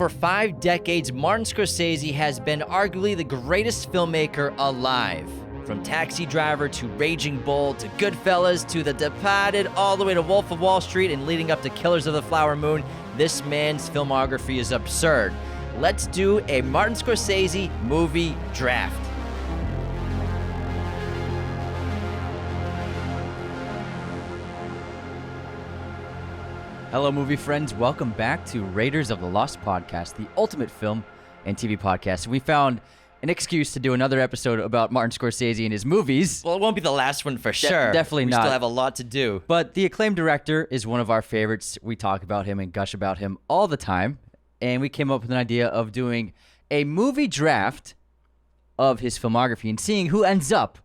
For 5 decades, Martin Scorsese has been arguably the greatest filmmaker alive. From Taxi Driver to Raging Bull to Goodfellas to The Departed, all the way to Wolf of Wall Street and leading up to Killers of the Flower Moon, this man's filmography is absurd. Let's do a Martin Scorsese movie draft. Hello, movie friends. Welcome back to Raiders of the Lost Podcast, the ultimate film and TV podcast. We found an excuse to do another episode about Martin Scorsese and his movies. Well, it won't be the last one for sure. Definitely we not. We still have a lot to do. But the acclaimed director is one of our favorites. We talk about him and gush about him all the time. And we came up with an idea of doing a movie draft of his filmography and seeing who ends up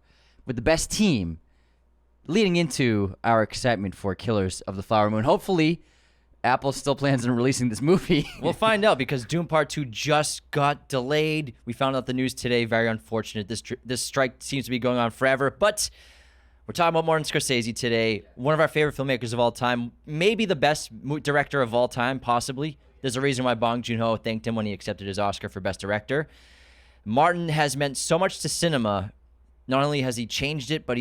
with the best team, leading into our excitement for Killers of the Flower Moon. Hopefully, Apple still plans on releasing this movie. We'll find out because Doom Part 2 just got delayed. We found out the news today. Very unfortunate. This strike seems to be going on forever. But we're talking about Martin Scorsese today. One of our favorite filmmakers of all time. Maybe the best director of all time, possibly. There's a reason why Bong Joon-ho thanked him when he accepted his Oscar for Best Director. Martin has meant so much to cinema. Not only has he changed it, but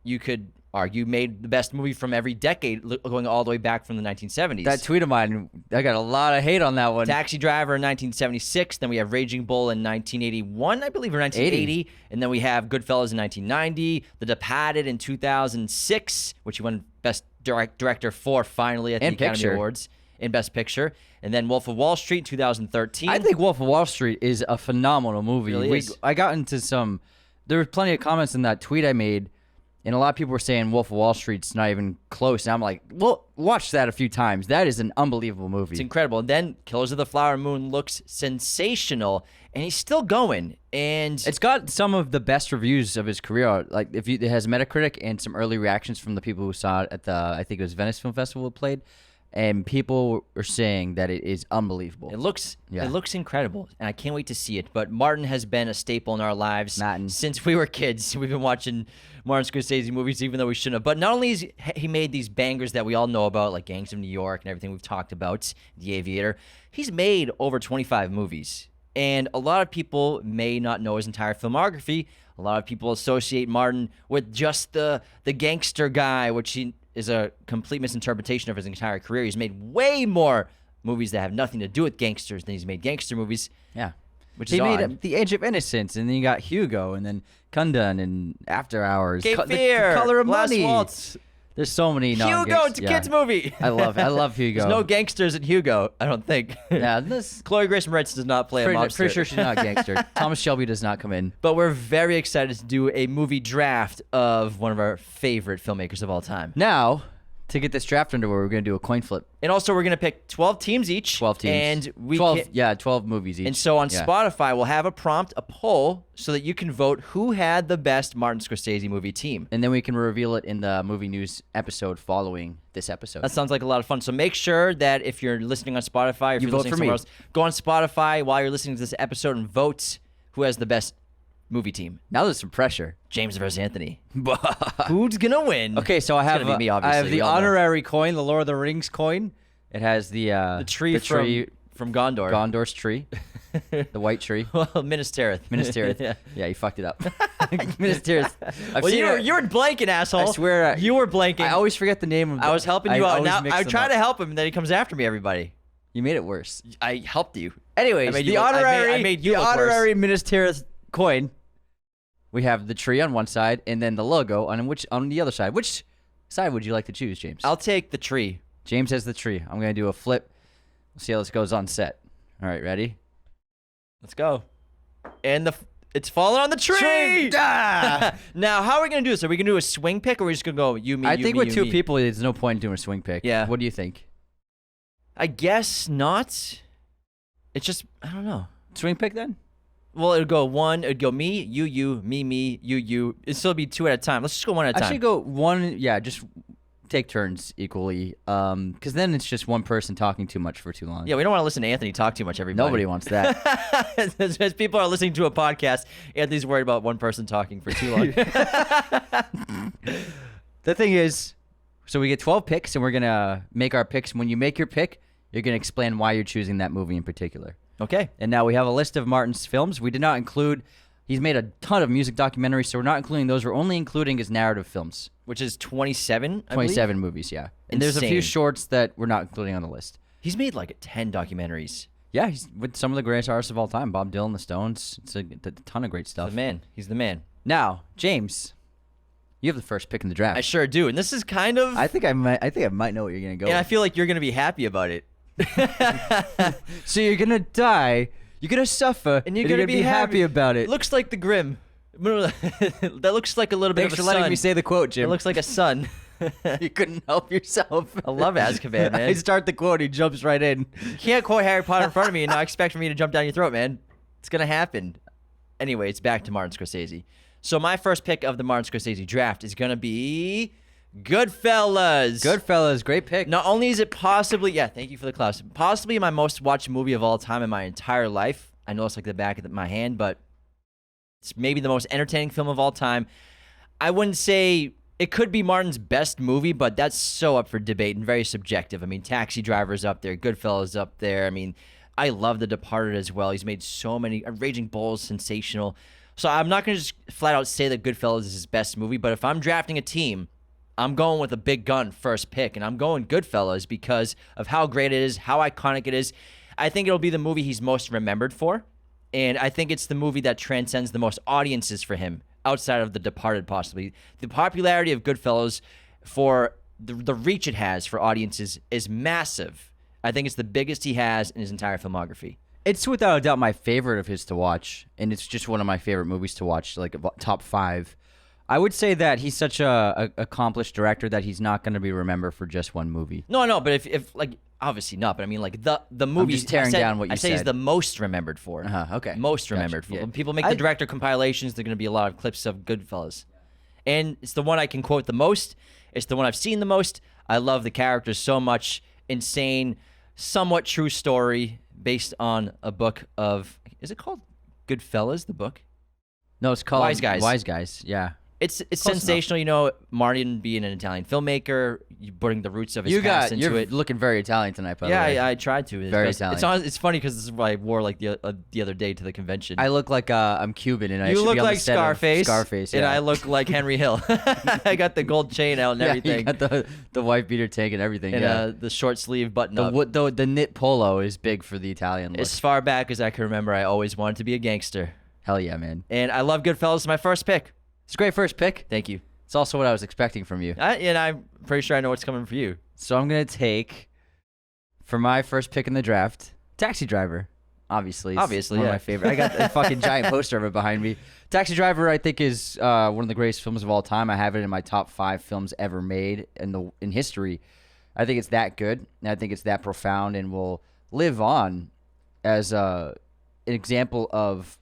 you could argue, made the best movie from every decade, going all the way back from the 1970s. That tweet of mine, I got a lot of hate on that one. Taxi Driver in 1976, then we have Raging Bull in 1981, I believe, or 1980, and then we have Goodfellas in 1990, The Departed in 2006, which he won Best Director for finally at the Academy Awards in Best Picture, and then Wolf of Wall Street in 2013. I think Wolf of Wall Street is a phenomenal movie. Really I got into there were plenty of comments in that tweet I made, and a lot of people were saying Wolf of Wall Street's not even close. And I'm like, well, watch that a few times. That is an unbelievable movie. It's incredible. And then Killers of the Flower Moon looks sensational, and he's still going. And it's got some of the best reviews of his career. Like it has Metacritic and some early reactions from the people who saw it at I think it was Venice Film Festival it played. And people are saying that it is unbelievable. It looks incredible, and I can't wait to see it. But Martin has been a staple in our lives since we were kids. We've been watching Martin Scorsese movies, even though we shouldn't have. But not only has he made these bangers that we all know about, like Gangs of New York and everything we've talked about, The Aviator, he's made over 25 movies. And a lot of people may not know his entire filmography. A lot of people associate Martin with just the gangster guy, which he is a complete misinterpretation of his entire career. He's made way more movies that have nothing to do with gangsters than he's made gangster movies. Yeah. Which is odd. He made The Age of Innocence, and then you got Hugo, and then Kundun, and After Hours. Cape Fear. The Color of Last Money. Waltz. The's so many Hugo, it's a kid's movie. I love Hugo. There's no gangsters in Hugo, I don't think. Yeah, Chloe Grace Moretz does not play a mobster. Pretty sure she's not a gangster. Thomas Shelby does not come in. But we're very excited to do a movie draft of one of our favorite filmmakers of all time. Now, to get this draft underway, we're going to do a coin flip. And also, we're going to pick 12 teams each. 12 teams. And 12 movies each. And so on Spotify, we'll have a prompt, a poll, so that you can vote who had the best Martin Scorsese movie team. And then we can reveal it in the movie news episode following this episode. That sounds like a lot of fun. So make sure that if you're listening on Spotify, or if you're listening somewhere else, go on Spotify while you're listening to this episode and vote who has the best movie team. Now there's some pressure. James versus Anthony. Who's gonna win? Okay, so I have me, I have the honorary coin, the Lord of the Rings coin. It has the tree from Gondor. Gondor's tree. The white tree. Well, Minas Tirith. Yeah, you fucked it up. Minas Tirith. Well, you were blanking, asshole. I swear. You were blanking. I always forget the name of I was helping you out. Now I try to help him, and then he comes after me, everybody. You made it worse. I helped you. Anyways, I made you look honorary worse. Minas Tirith coin. We have the tree on one side, and then the logo on the other side. Which side would you like to choose, James? I'll take the tree. James has the tree. I'm going to do a flip. We'll see how this goes on set. All right, ready? Let's go. And it's falling on the tree. Ah! Now, how are we going to do this? Are we going to do a swing pick, or are we just going to go you, me, I you, think me, with you, two me? people, there's no point in doing a swing pick. Yeah. What do you think? I guess not. It's just, I don't know. Swing pick then? Well, it'd go me, you, me, you. It'd still be two at a time. Let's just go one at a time. Actually, go one. Yeah, just take turns equally. Because then it's just one person talking too much for too long. Yeah, we don't want to listen to Anthony talk too much, everybody. Nobody wants that. As people are listening to a podcast, Anthony's worried about one person talking for too long. The thing is, so we get 12 picks, and we're going to make our picks. When you make your pick, You're going to explain why you're choosing that movie in particular. Okay. And now we have a list of Martin's films. We did not include, he's made a ton of music documentaries, so we're not including those. We're only including his narrative films. Which is 27, I 27 believe? movies, yeah. And there's a few Insane. shorts that we're not including on the list. He's made like 10 documentaries. Yeah, he's with some of the greatest artists of all time. Bob Dylan, the Stones. It's a ton of great stuff. The man. He's the man. Now, James, you have the first pick in the draft. I sure do. And this is kind of... I think I might know what you're gonna go and I with. feel like you're going to be happy about it. So you're gonna die, you're gonna suffer, And you're going to be happy about it. Looks like the Grim. That looks like a little bit Thanks of a for letting sun. me say the quote, Jim. It looks like a sun. You couldn't help yourself. I love Azkaban, man. I start the quote, he jumps right in. You can't quote Harry Potter in front of me and not expect for me to jump down your throat, man. It's going to happen. Anyway, it's back to Martin Scorsese. So my first pick of the Martin Scorsese draft is going to be Goodfellas. Goodfellas, great pick. Not only is it possibly, thank you for the claps, possibly my most watched movie of all time in my entire life. I know it's like the back of my hand, but it's maybe the most entertaining film of all time. I wouldn't say it could be Martin's best movie, but that's so up for debate and very subjective. I mean, Taxi Driver's up there, Goodfellas up there. I mean, I love The Departed as well. He's made so many. Raging Bull is sensational. So I'm not going to just flat out say that Goodfellas is his best movie, but if I'm drafting a team, I'm going with a big gun first pick, and I'm going Goodfellas because of how great it is, how iconic it is. I think it'll be the movie he's most remembered for, and I think it's the movie that transcends the most audiences for him, outside of The Departed possibly. The popularity of Goodfellas for the reach it has for audiences is massive. I think it's the biggest he has in his entire filmography. It's without a doubt my favorite of his to watch, and it's just one of my favorite movies to watch, like top 5. I would say that he's such a accomplished director that he's not going to be remembered for just one movie. No, but if like obviously not, but I mean like the movie. I'm just tearing down what you said. I say he's the most remembered for. Okay. Most remembered for. Yeah. When people make the director compilations, there're going to be a lot of clips of Goodfellas, and it's the one I can quote the most. It's the one I've seen the most. I love the characters so much. Insane, somewhat true story based on a book of. Is it called Goodfellas? The book. No, it's called Wise Guys. Wise Guys, yeah. It's Close sensational, you know. Martin being an Italian filmmaker, you putting the roots of his past into You're it. looking very Italian tonight, by the way. Yeah, I tried to. Very Italian. It's funny because this is what I wore like the other day to the convention. I look like I'm Cuban, and I you should look be on like the set of Scarface. Scarface, yeah. And I look like Henry Hill. I got the gold chain out and everything. You got the white beater tank and everything. And the short sleeve button up. The knit polo is big for the Italian look. As far back as I can remember, I always wanted to be a gangster. Hell yeah, man. And I love Goodfellas. It's my first pick. It's a great first pick. Thank you. It's also what I was expecting from you. And I'm pretty sure I know what's coming for you. So I'm going to take, for my first pick in the draft, Taxi Driver. Obviously. It's one of my favorite. I got a fucking giant poster of it behind me. Taxi Driver, I think, is one of the greatest films of all time. I have it in my top 5 films ever made in history. I think it's that good, and I think it's that profound, and will live on as an example of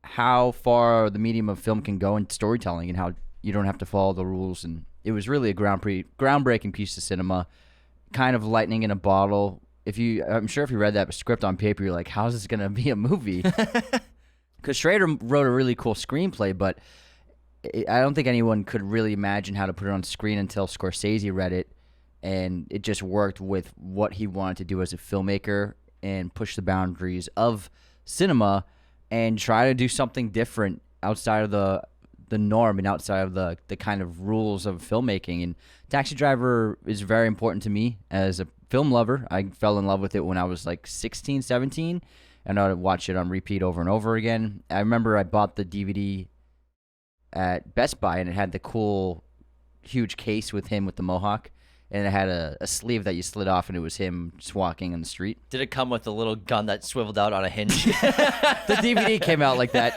how far the medium of film can go in storytelling and how you don't have to follow the rules. And it was really a groundbreaking piece of cinema, kind of lightning in a bottle. I'm sure if you read that script on paper, you're like, how's this going to be a movie? Because Schrader wrote a really cool screenplay, but I don't think anyone could really imagine how to put it on screen until Scorsese read it, and it just worked with what he wanted to do as a filmmaker and push the boundaries of cinema and try to do something different outside of the norm and outside of the kind of rules of filmmaking. And Taxi Driver is very important to me as a film lover. I fell in love with it when I was like 16, 17, and I would watch it on repeat over and over again. I remember I bought the DVD at Best Buy, and it had the cool, huge case with him with the mohawk, and it had a sleeve that you slid off, and it was him just walking on the street. Did it come with a little gun that swiveled out on a hinge? The DVD came out like that.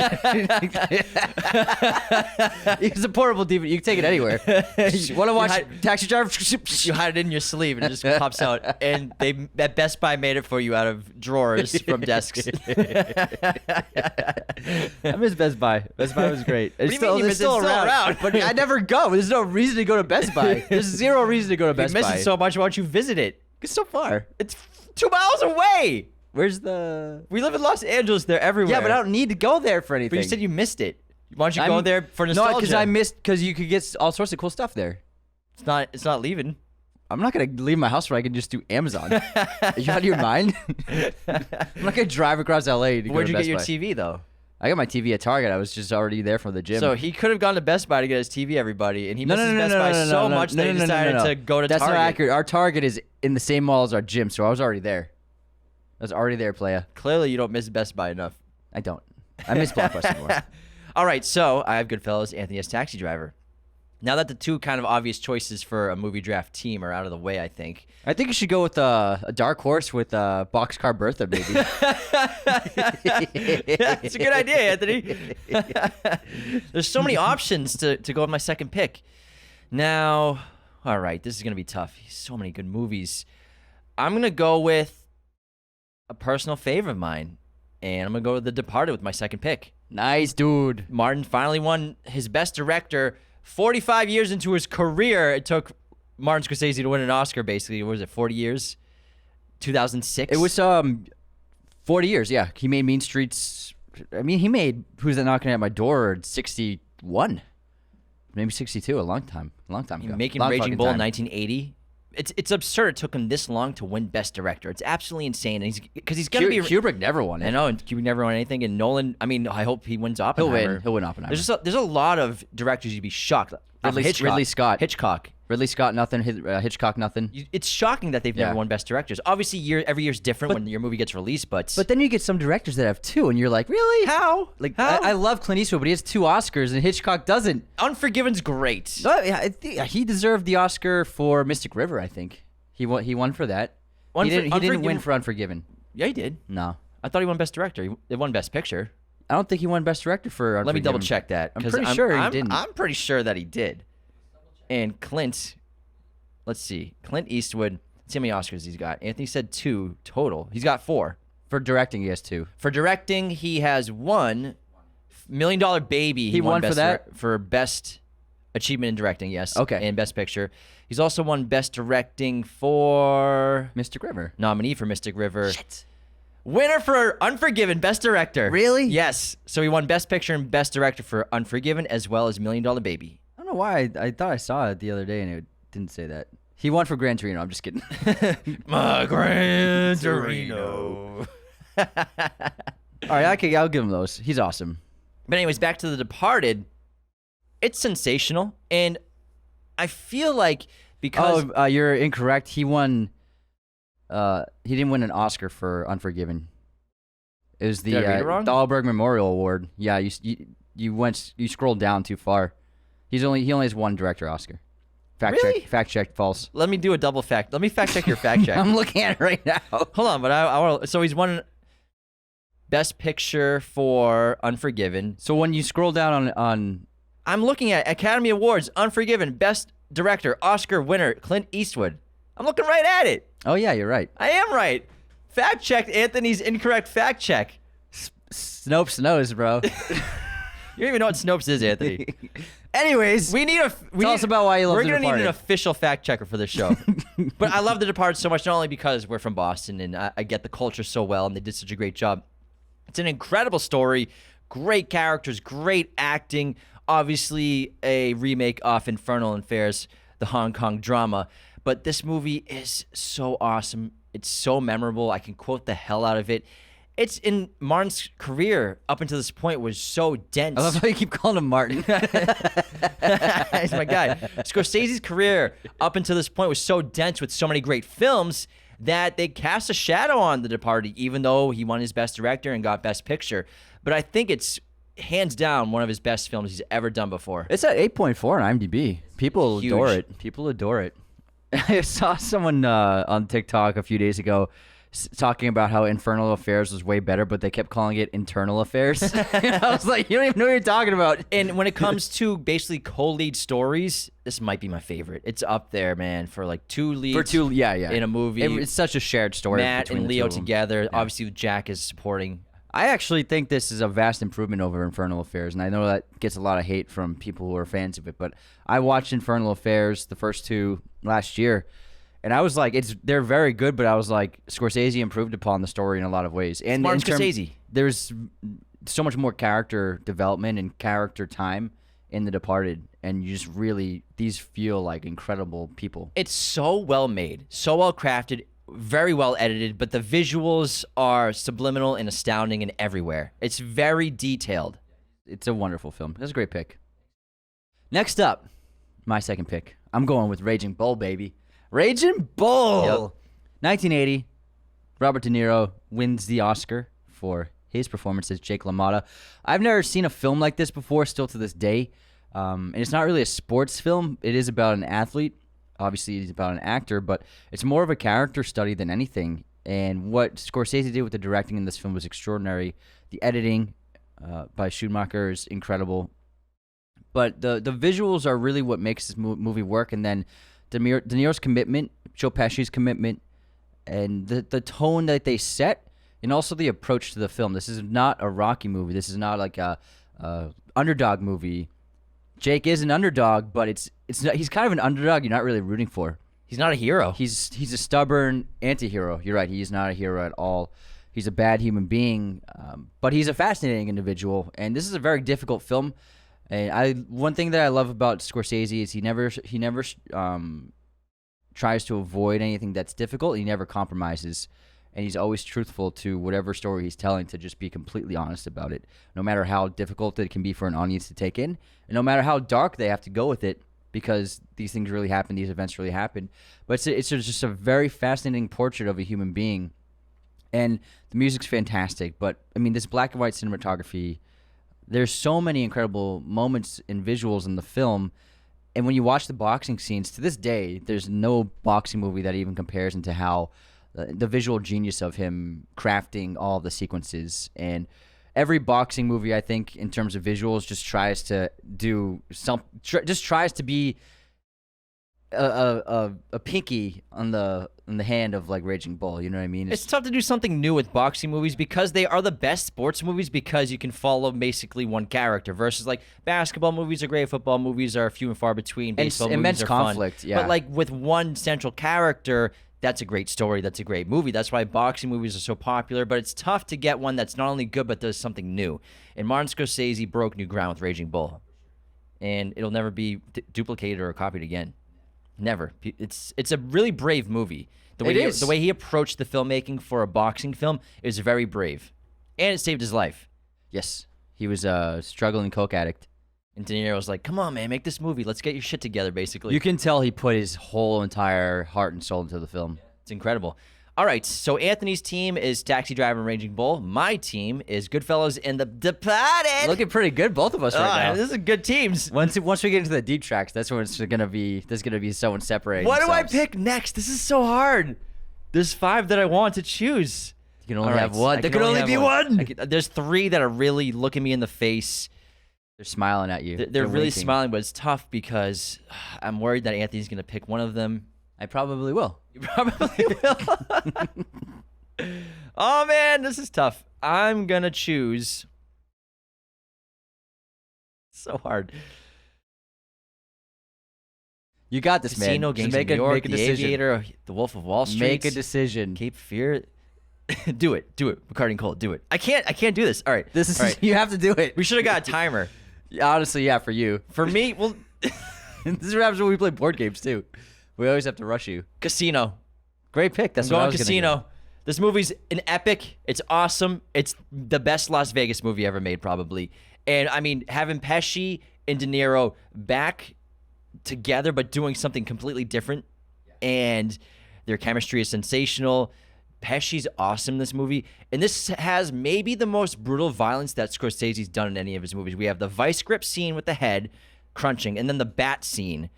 It's a portable DVD. You can take it anywhere. Want to watch Taxi Driver? You hide it in your sleeve and it just pops out. And at Best Buy made it for you out of drawers from desks. I miss Best Buy. Best Buy was great. What do you mean you miss it? It's still around. But I never go. There's no reason to go to Best Buy. There's zero reason to go to Best You miss Buy. it so much, why don't you visit it? It's so far. It's 2 miles away. Where's the... We live in Los Angeles. They're everywhere. Yeah, but I don't need to go there for anything. But you said you missed it. Why don't you go there for nostalgia? No, because because you could get all sorts of cool stuff there. It's not leaving. I'm not gonna leave my house where I can just do Amazon. Are you out of your mind? I'm not gonna drive across LA to go Where'd to you Best get your Buy. TV though? I got my TV at Target. I was just already there from the gym. So he could have gone to Best Buy to get his TV, everybody, and he misses Best Buy so much that he decided to go to That's Target. not accurate. Our Target is in the same mall as our gym, so I was already there. I was already there, playa. Clearly, you don't miss Best Buy enough. I don't. I miss Blockbuster more. All right, so I have Goodfellas, Anthony as Taxi Driver. Now that the two kind of obvious choices for a movie draft team are out of the way, I think. I think you should go with a dark horse with Boxcar Bertha, maybe. It's a good idea, Anthony. There's so many options to go with my second pick. Now, all right, this is going to be tough. So many good movies. I'm going to go with a personal favorite of mine, and I'm going to go with The Departed with my second pick. Nice, dude. Martin finally won his Best Director 45 years into his career. It took Martin Scorsese to win an Oscar, basically. What was it, 40 years? 2006? It was 40 years, yeah. He made Mean Streets. I mean, he made Who's That Knocking at My Door 61. Maybe 62, a long time ago. Making Long Raging fucking Bull in time. 1980. It's absurd it took him this long to win Best Director. It's absolutely insane. And because he's going to be... Kubrick never won it. I know, and Kubrick never won anything. And Nolan, I mean, I hope he wins Oppenheimer. He'll win Oppenheimer. There's a lot of directors you'd be shocked. Ridley Scott. Ridley Scott, nothing. Hitchcock, nothing. It's shocking that they've never won Best Directors. Obviously, every year's different when your movie gets released, but then you get some directors that have two, and you're like, really? How? Like, How? I love Clint Eastwood, but he has 2 Oscars, and Hitchcock doesn't. Unforgiven's great. He deserved the Oscar for Mystic River, I think. He won for that. He didn't win for Unforgiven. Yeah, he did. No. I thought he won Best Director. He won Best Picture. I don't think he won Best Director for Unforgiven. Let me double check that. I'm pretty sure he didn't. I'm pretty sure that he did. And Clint, let's see. Clint Eastwood, let's see how many Oscars he's got. Anthony said 2 total. He's got 4. For directing, he has 2. For directing, he has 1. $1 Million Baby. He won for that? For Best Achievement in Directing, yes. Okay. And Best Picture. He's also won Best Directing for... Mystic River. Nominee for Mystic River. Shit. Winner for Unforgiven, Best Director. Really? Yes. So he won Best Picture and Best Director for Unforgiven as well as $1 Million Baby. I don't know why. I thought I saw it the other day, and it didn't say that. He won for Gran Torino. I'm just kidding. My Gran Torino. All right, I'll give him those. He's awesome. But anyways, back to The Departed. It's sensational, and I feel like because... Oh, you're incorrect. He won... he didn't win an Oscar for Unforgiven. It was the Did I read it wrong? Dahlberg Memorial Award. Yeah, you scrolled down too far. He only has 1 director Oscar. Fact check, false. Let me do a double fact. Let me fact check your fact check. I'm looking at it right now. Hold on, but I want. So he's won Best Picture for Unforgiven. So when you scroll down on I'm looking at Academy Awards, Unforgiven, Best Director, Oscar winner, Clint Eastwood. I'm looking right at it. Oh yeah, you're right. I am right. Fact checked Anthony's incorrect fact check. Snopes knows, bro. You don't even know what Snopes is, Anthony. Anyways, tell us about why you love The We're gonna need Departed. an official fact checker for this show. But I love The Departed so much, not only because we're from Boston and I get the culture so well, and they did such a great job. It's an incredible story, great characters, great acting. Obviously, a remake of Infernal Affairs, the Hong Kong drama. But this movie is so awesome. It's so memorable. I can quote the hell out of it. It's in Martin's career up until this point was so dense. I love how you keep calling him Martin. He's my guy. Scorsese's career up until this point was so dense with so many great films that they cast a shadow on The Departed, even though he won his Best Director and got Best Picture. But I think it's hands down one of his best films he's ever done before. It's at 8.4 on IMDb. People Huge. adore it. People adore it. I saw someone on TikTok a few days ago talking about how Infernal Affairs was way better, but they kept calling it Internal Affairs. I was like, you don't even know what you're talking about. And when it comes to basically co-lead stories, this might be my favorite. It's up there, man, for like 2 leads yeah. in a movie. It's such a shared story. Matt between and the Leo two of them. together. Obviously, Jack is supporting. I actually think this is a vast improvement over Infernal Affairs, and I know that gets a lot of hate from people who are fans of it, but I watched Infernal Affairs, the first 2 last year, and I was like, they're very good, but I was like, Scorsese improved upon the story in a lot of ways. And Martin Scorsese. There's so much more character development and character time in The Departed, and you just really, these feel like incredible people. It's so well made, so well crafted, very well edited, but the visuals are subliminal and astounding and everywhere. It's very detailed. It's a wonderful film. That's a great pick. Next up, my second pick. I'm going with Raging Bull, baby. Raging Bull! Yep. 1980, Robert De Niro wins the Oscar for his performance as Jake LaMotta. I've never seen a film like this before, still to this day. And it's not really a sports film. It is about an athlete. Obviously, it's about an actor, but it's more of a character study than anything. And what Scorsese did with the directing in this film was extraordinary. The editing by Schumacher is incredible. But the visuals are really what makes this movie work. And then De Niro's commitment, Joe Pesci's commitment, and the tone that they set, and also the approach to the film. This is not a Rocky movie. This is not like a underdog movie. Jake is an underdog, but it's not, he's kind of an underdog you're not really rooting for. He's not a hero. He's a stubborn anti-hero. You're right. He's not a hero at all. He's a bad human being, but he's a fascinating individual. And this is a very difficult film. And one thing that I love about Scorsese is he never tries to avoid anything that's difficult. He never compromises, and he's always truthful to whatever story he's telling, to just be completely honest about it, no matter how difficult it can be for an audience to take in, and no matter how dark they have to go with it, because these things really happen, these events really happen. But it's just a very fascinating portrait of a human being, and the music's fantastic. But I mean, this black and white cinematography, there's so many incredible moments and visuals in the film. And when you watch the boxing scenes, to this day, there's no boxing movie that even compares into how the visual genius of him crafting all the sequences. And every boxing movie, I think, in terms of visuals, just tries to do just tries to be a pinky on the hand of like Raging Bull. You know what I mean? It's tough to do something new with boxing movies because they are the best sports movies, because you can follow basically one character, versus like basketball movies are great, football movies are few and far between, baseball movies immense are conflict, fun. yeah. But like with one central character, that's a great story, that's a great movie. That's why boxing movies are so popular, but it's tough to get one that's not only good but does something new. And Martin Scorsese broke new ground with Raging Bull, and it'll never be duplicated or copied again. Never. It's a really brave movie. The way he approached the filmmaking for a boxing film is very brave, and it saved his life. Yes, he was a struggling coke addict, and De Niro was like, "Come on, man, make this movie. Let's get your shit together." Basically, you can tell he put his whole entire heart and soul into the film. It's incredible. All right, so Anthony's team is Taxi Driver and Raging Bull. My team is Goodfellas and The Departed. Looking pretty good, both of us right now. This is good teams. Once we get into the deep tracks, that's when it's gonna be. There's gonna be someone separating. What do I pick next? This is so hard. There's 5 that I want to choose. You can only have one. There can only be one. There's 3 that are really looking me in the face. They're smiling at you. They're really smiling, but it's tough because I'm worried that Anthony's gonna pick one of them. I probably will. You probably will. Oh man, this is tough. I'm gonna choose. So hard. You got this, Casino, man. Gangs of New York, The Aviator, The Wolf of Wall Street. Make a decision. Cape Fear. Do it. McCartney and Cole, do it. I can't do this. All right. This is all right. You have to do it. We should have got a timer. Honestly, yeah, for you. For me, well, this is what happens when we play board games too. We always have to rush you. Casino. Great pick. That's I'm what I going was Casino. Go. This movie's an epic. It's awesome. It's the best Las Vegas movie ever made, probably. And I mean, having Pesci and De Niro back together, but doing something completely different, and their chemistry is sensational. Pesci's awesome in this movie, and this has maybe the most brutal violence that Scorsese's done in any of his movies. We have the vice grip scene with the head crunching, and then the bat scene.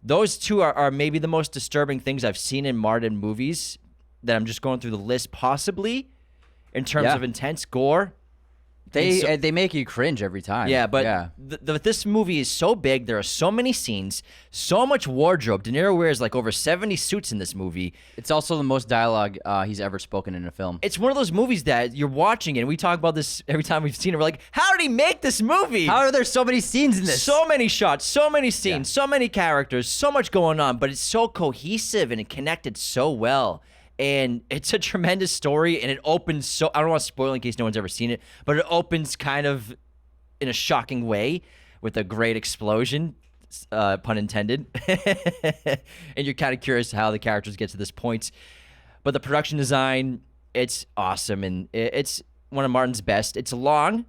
Those two are maybe the most disturbing things I've seen in Martin movies, that I'm just going through the list, possibly, in terms of intense gore. They make you cringe every time. Yeah, but this movie is so big. There are so many scenes, so much wardrobe. De Niro wears like over 70 suits in this movie. It's also the most dialogue he's ever spoken in a film. It's one of those movies that you're watching, and we talk about this every time we've seen it. We're like, how did he make this movie? How are there so many scenes in this? So many shots, so many scenes, so many characters, so much going on, but it's so cohesive and it connected so well. And it's a tremendous story, and it opens I don't want to spoil in case no one's ever seen it, but it opens kind of in a shocking way with a great explosion, pun intended. And you're kind of curious how the characters get to this point. But the production design, it's awesome, and it's one of Martin's best. It's long.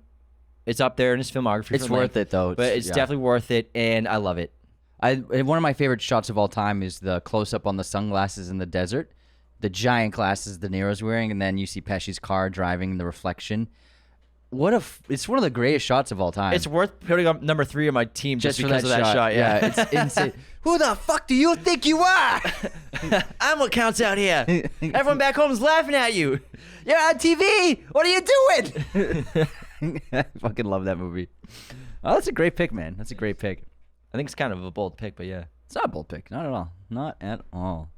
It's up there in his filmography. It's worth it, though. But it's definitely worth it, and I love it. One of my favorite shots of all time is the close-up on the sunglasses in the desert. The giant glasses De Niro's wearing, and then you see Pesci's car driving in the reflection. It's one of the greatest shots of all time. It's worth putting up number 3 on my team just because of that shot. Yeah, it's insane. Who the fuck do you think you are? I'm what counts out here. Everyone back home is laughing at you. You're on TV. What are you doing? I fucking love that movie. Oh, that's a great pick, man. That's a great pick. I think it's kind of a bold pick, but yeah. It's not a bold pick. Not at all. Not at all.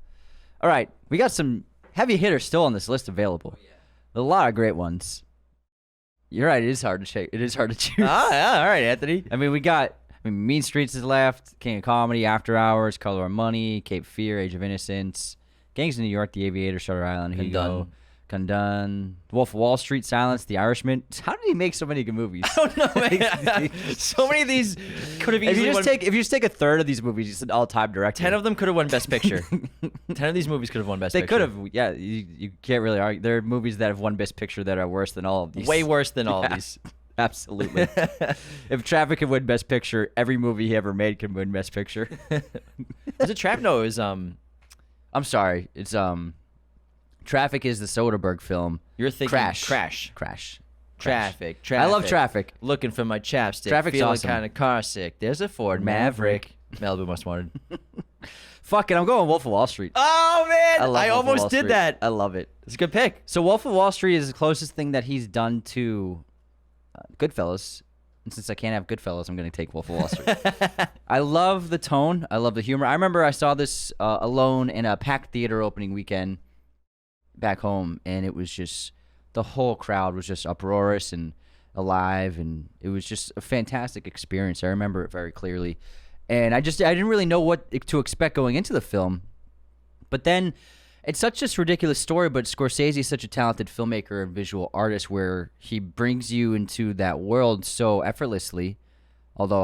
All right. We got some heavy hitters still on this list available. Oh, yeah. A lot of great ones. You're right. It is hard to choose. Ah, yeah. All right, Anthony. I mean, Mean Streets is left, King of Comedy, After Hours, Color of Money, Cape Fear, Age of Innocence, Gangs of New York, The Aviator, Shutter Island, Hugo, Condone, Wolf of Wall Street, Silence, The Irishman. How did he make so many good movies? I don't know, man. So many of these could have easily If you just take a third of these movies, it's an all-time director. 10 of them could have won Best Picture. 10 of these movies could have won Best Picture. They could have. Yeah, you can't really argue. There are movies that have won Best Picture that are worse than all of these. Way worse than all of these. Absolutely. If Traffic could win Best Picture, every movie he ever made can win Best Picture. Was it Traffic? No, it was I'm sorry. It's Traffic is the Soderbergh film. You're thinking Crash. Traffic. I love Traffic. Looking for my chapstick. Traffic's Feeling awesome. kind of car sick. There's a Ford Maverick. Malibu Most Wanted. Fuck it, I'm going Wolf of Wall Street. Oh man, I almost did that. I love it. It's a good pick. So Wolf of Wall Street is the closest thing that he's done to Goodfellas. And since I can't have Goodfellas, I'm going to take Wolf of Wall Street. I love the tone. I love the humor. I remember I saw this alone in a packed theater opening weekend back home, and it was just, the whole crowd was just uproarious and alive, and it was just a fantastic experience. I remember it very clearly. And I didn't really know what to expect going into the film. But then it's such a ridiculous story, but Scorsese is such a talented filmmaker and visual artist where he brings you into that world so effortlessly, although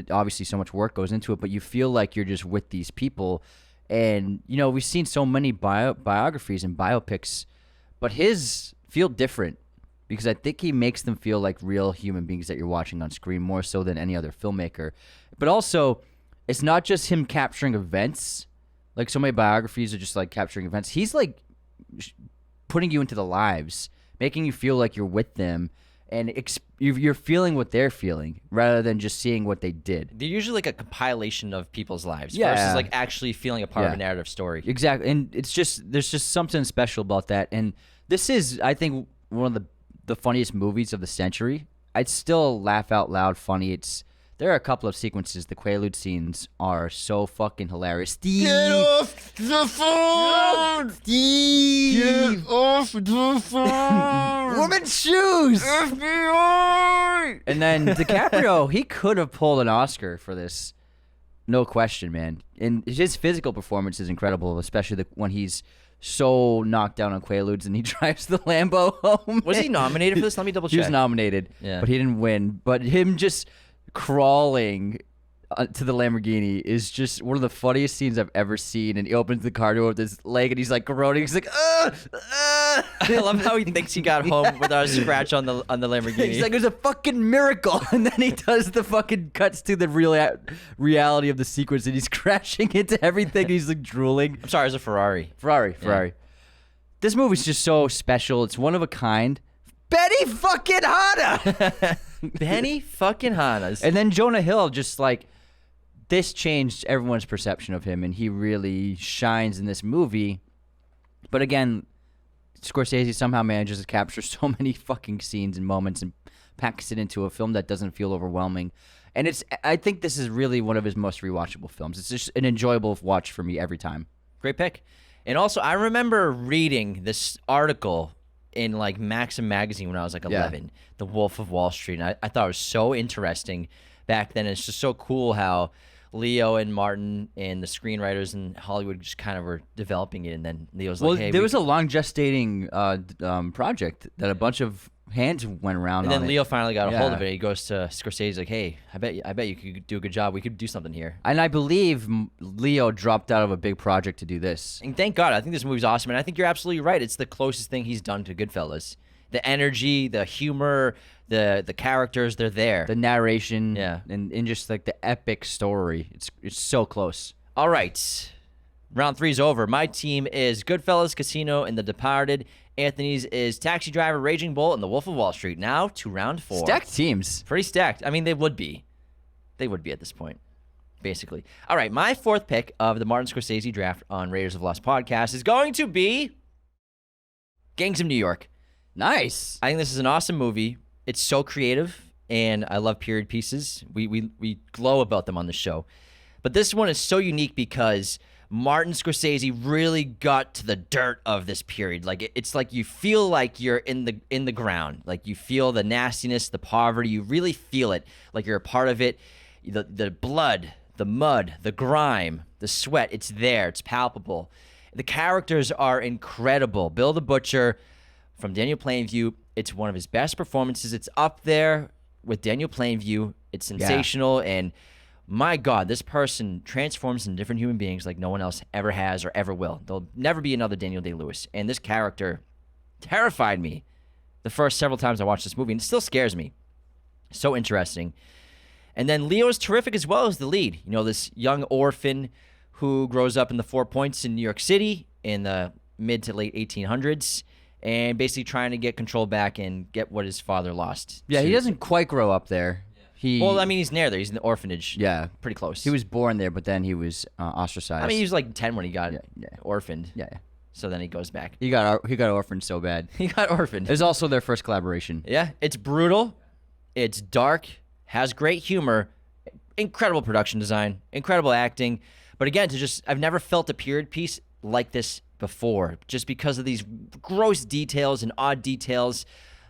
obviously so much work goes into it, but you feel like you're just with these people. And, we've seen so many biographies and biopics, but his feel different because I think he makes them feel like real human beings that you're watching on screen more so than any other filmmaker. But also, it's not just him capturing events. Like so many biographies are just like capturing events. He's like putting you into the lives, making you feel like you're with them, and you're feeling what they're feeling rather than just seeing what they did. They're usually like a compilation of people's lives versus like actually feeling a part of a narrative story. Exactly, and there's just something special about that. And this is, I think, one of the funniest movies of the century. I'd still laugh out loud funny. There are a couple of sequences. The Quaalude scenes are so fucking hilarious. Steve! Get off the phone! Steve! Get off the phone! Woman's shoes! FBI! And then DiCaprio, he could have pulled an Oscar for this. No question, man. And his physical performance is incredible, especially when he's so knocked down on Quaaludes and he drives the Lambo home. Was he nominated for this? Let me double check. He was nominated, but he didn't win. But him just crawling to the Lamborghini is just one of the funniest scenes I've ever seen. And he opens the car door with his leg and he's like groaning. He's like, I love how he thinks he got home without a scratch on the Lamborghini. He's like, there's a fucking miracle. And then he does the fucking cuts to the reality of the sequence and he's crashing into everything. He's like drooling. I'm sorry, it was a Ferrari. Ferrari. Yeah. This movie's just so special. It's one of a kind. Benny fucking Hanna! Benny fucking Hanna's. And then Jonah Hill just like, this changed everyone's perception of him, and he really shines in this movie. But again, Scorsese somehow manages to capture so many fucking scenes and moments and packs it into a film that doesn't feel overwhelming. And I think this is really one of his most rewatchable films. It's just an enjoyable watch for me every time. Great pick. And also, I remember reading this article in like Maxim magazine when I was like 11, The Wolf of Wall Street. And I thought it was so interesting back then. It's just so cool how Leo and Martin and the screenwriters in Hollywood just kind of were developing it. And then Leo's like, hey. There was a long gestating project that a bunch of hands went around And on then it. Leo finally got a hold Yeah. of it. He goes to Scorsese like, "Hey, I bet you could do a good job. We could do something here." And I believe Leo dropped out of a big project to do this. And thank God, I think this movie's awesome. And I think you're absolutely right. It's the closest thing he's done to Goodfellas. The energy, the humor, the characters, they're there. The narration, Yeah. and just like the epic story. It's so close. All right. Round 3's over. My team is Goodfellas, Casino, and The Departed. Anthony's is Taxi Driver, Raging Bull, and The Wolf of Wall Street. Now to round 4. Stacked teams. Pretty stacked. I mean, they would be. They would be at this point, basically. All right, my 4th pick of the Martin Scorsese draft on Raiders of Lost podcast is going to be Gangs of New York. Nice. I think this is an awesome movie. It's so creative, and I love period pieces. We glow about them on the show. But this one is so unique because Martin Scorsese really got to the dirt of this period. Like it's like you feel like you're in the ground. Like you feel the nastiness, the poverty. You really feel it. Like you're a part of it. The blood, the mud, the grime, the sweat. It's there. It's palpable. The characters are incredible. Bill the Butcher from Daniel Plainview. It's one of his best performances. It's up there with Daniel Plainview. It's sensational and. My God, this person transforms into different human beings like no one else ever has or ever will. There'll never be another Daniel Day-Lewis. And this character terrified me the first several times I watched this movie, and it still scares me. So interesting. And then Leo is terrific as well as the lead. You know, this young orphan who grows up in the Four Points in New York City in the mid to late 1800s and basically trying to get control back and get what his father lost. Yeah, he doesn't quite grow up there. Well, I mean, he's near there. He's in the orphanage. Yeah. Pretty close. He was born there, but then he was ostracized. I mean, he was like 10 when he got orphaned. Yeah. So then he goes back. He got orphaned so bad. He got orphaned. It was also their first collaboration. Yeah. It's brutal. It's dark. Has great humor. Incredible production design. Incredible acting. But again, I've never felt a period piece like this before. Just because of these gross details and odd details.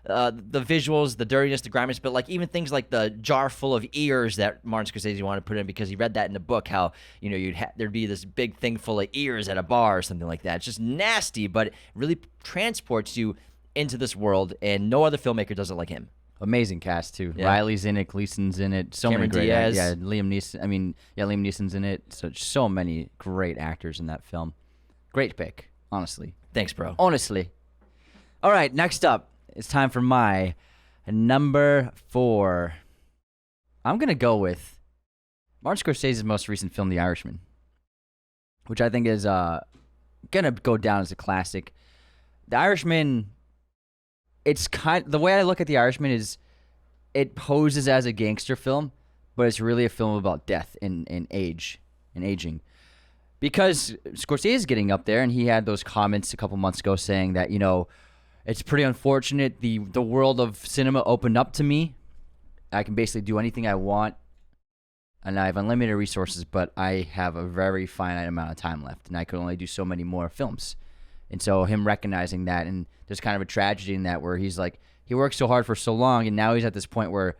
The visuals, the dirtiness, the griminess, but like even things like the jar full of ears that Martin Scorsese wanted to put in because he read that in a book, how, you know, there'd be this big thing full of ears at a bar or something like that. It's just nasty, but it really transports you into this world, and no other filmmaker does it like him. Amazing cast too. Yeah. Riley's in it, Gleason's in it, so Cameron many great Diaz. Yeah, Liam Neeson's in it. So many great actors in that film. Great pick, honestly. Thanks, bro. Honestly. All right, next up. It's time for my number 4. I'm going to go with Martin Scorsese's most recent film, The Irishman, which I think is going to go down as a classic. The Irishman, the way I look at The Irishman is it poses as a gangster film, but it's really a film about death and age and aging. Because Scorsese is getting up there, and he had those comments a couple months ago saying that, you know, it's pretty unfortunate. The world of cinema opened up to me. I can basically do anything I want, and I have unlimited resources, but I have a very finite amount of time left, and I could only do so many more films. And so him recognizing that, and there's kind of a tragedy in that where he's like, he worked so hard for so long, and now he's at this point where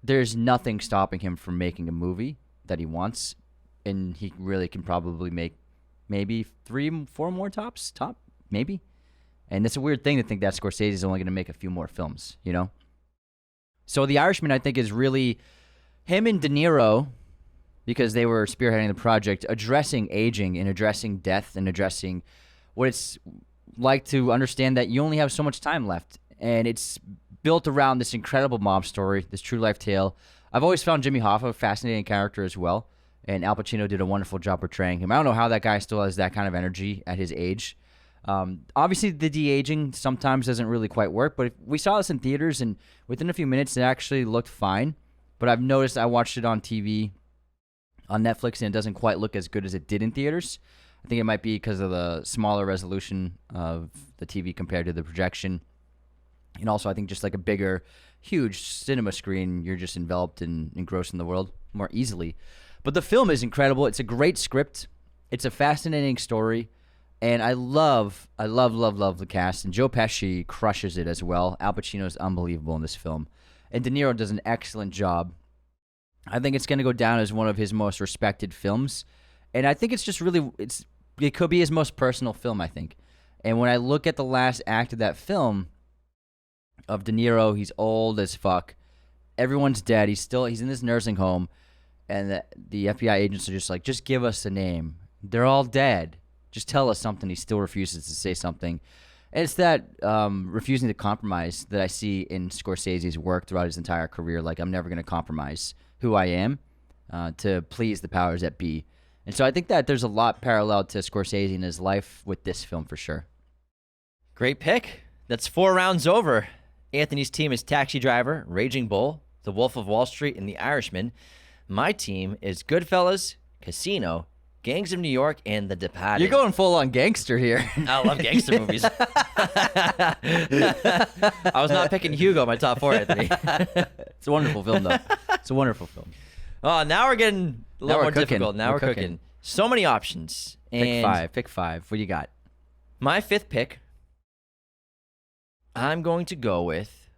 there's nothing stopping him from making a movie that he wants, and he really can probably make maybe 3-4 more top, maybe. And it's a weird thing to think that Scorsese is only going to make a few more films, you know? So The Irishman, I think, is really him and De Niro, because they were spearheading the project, addressing aging and addressing death and addressing what it's like to understand that you only have so much time left. And it's built around this incredible mob story, this true life tale. I've always found Jimmy Hoffa a fascinating character as well. And Al Pacino did a wonderful job portraying him. I don't know how that guy still has that kind of energy at his age. Obviously, the de-aging sometimes doesn't really quite work, but we saw this in theaters, and within a few minutes, it actually looked fine. But I've noticed I watched it on TV, on Netflix, and it doesn't quite look as good as it did in theaters. I think it might be because of the smaller resolution of the TV compared to the projection. And also, I think just like a bigger, huge cinema screen, you're just enveloped and engrossed in the world more easily. But the film is incredible. It's a great script. It's a fascinating story. And I love the cast. And Joe Pesci crushes it as well. Al Pacino is unbelievable in this film. And De Niro does an excellent job. I think it's going to go down as one of his most respected films. And I think it's just really, it could be his most personal film, I think. And when I look at the last act of that film, of De Niro. He's old as fuck. Everyone's dead. He's in this nursing home, and the FBI agents are just like, just give us a name. They're all dead. Just tell us something. He still refuses to say something. And it's that refusing to compromise that I see in Scorsese's work throughout his entire career. Like, I'm never going to compromise who I am to please the powers that be. And so I think that there's a lot parallel to Scorsese in his life with this film for sure. Great pick. That's 4 rounds over. Anthony's team is Taxi Driver, Raging Bull, The Wolf of Wall Street, and The Irishman. My team is Goodfellas, Casino, Gangs of New York, and The Departed. You're going full on gangster here. I love gangster movies. I was not picking Hugo in my top 4, Anthony. It's a wonderful film, though. It's a wonderful film. Oh, now we're getting a little more difficult. Now we're cooking. cooking. So many options. And Pick five. What do you got? my 5th pick, I'm going to go with,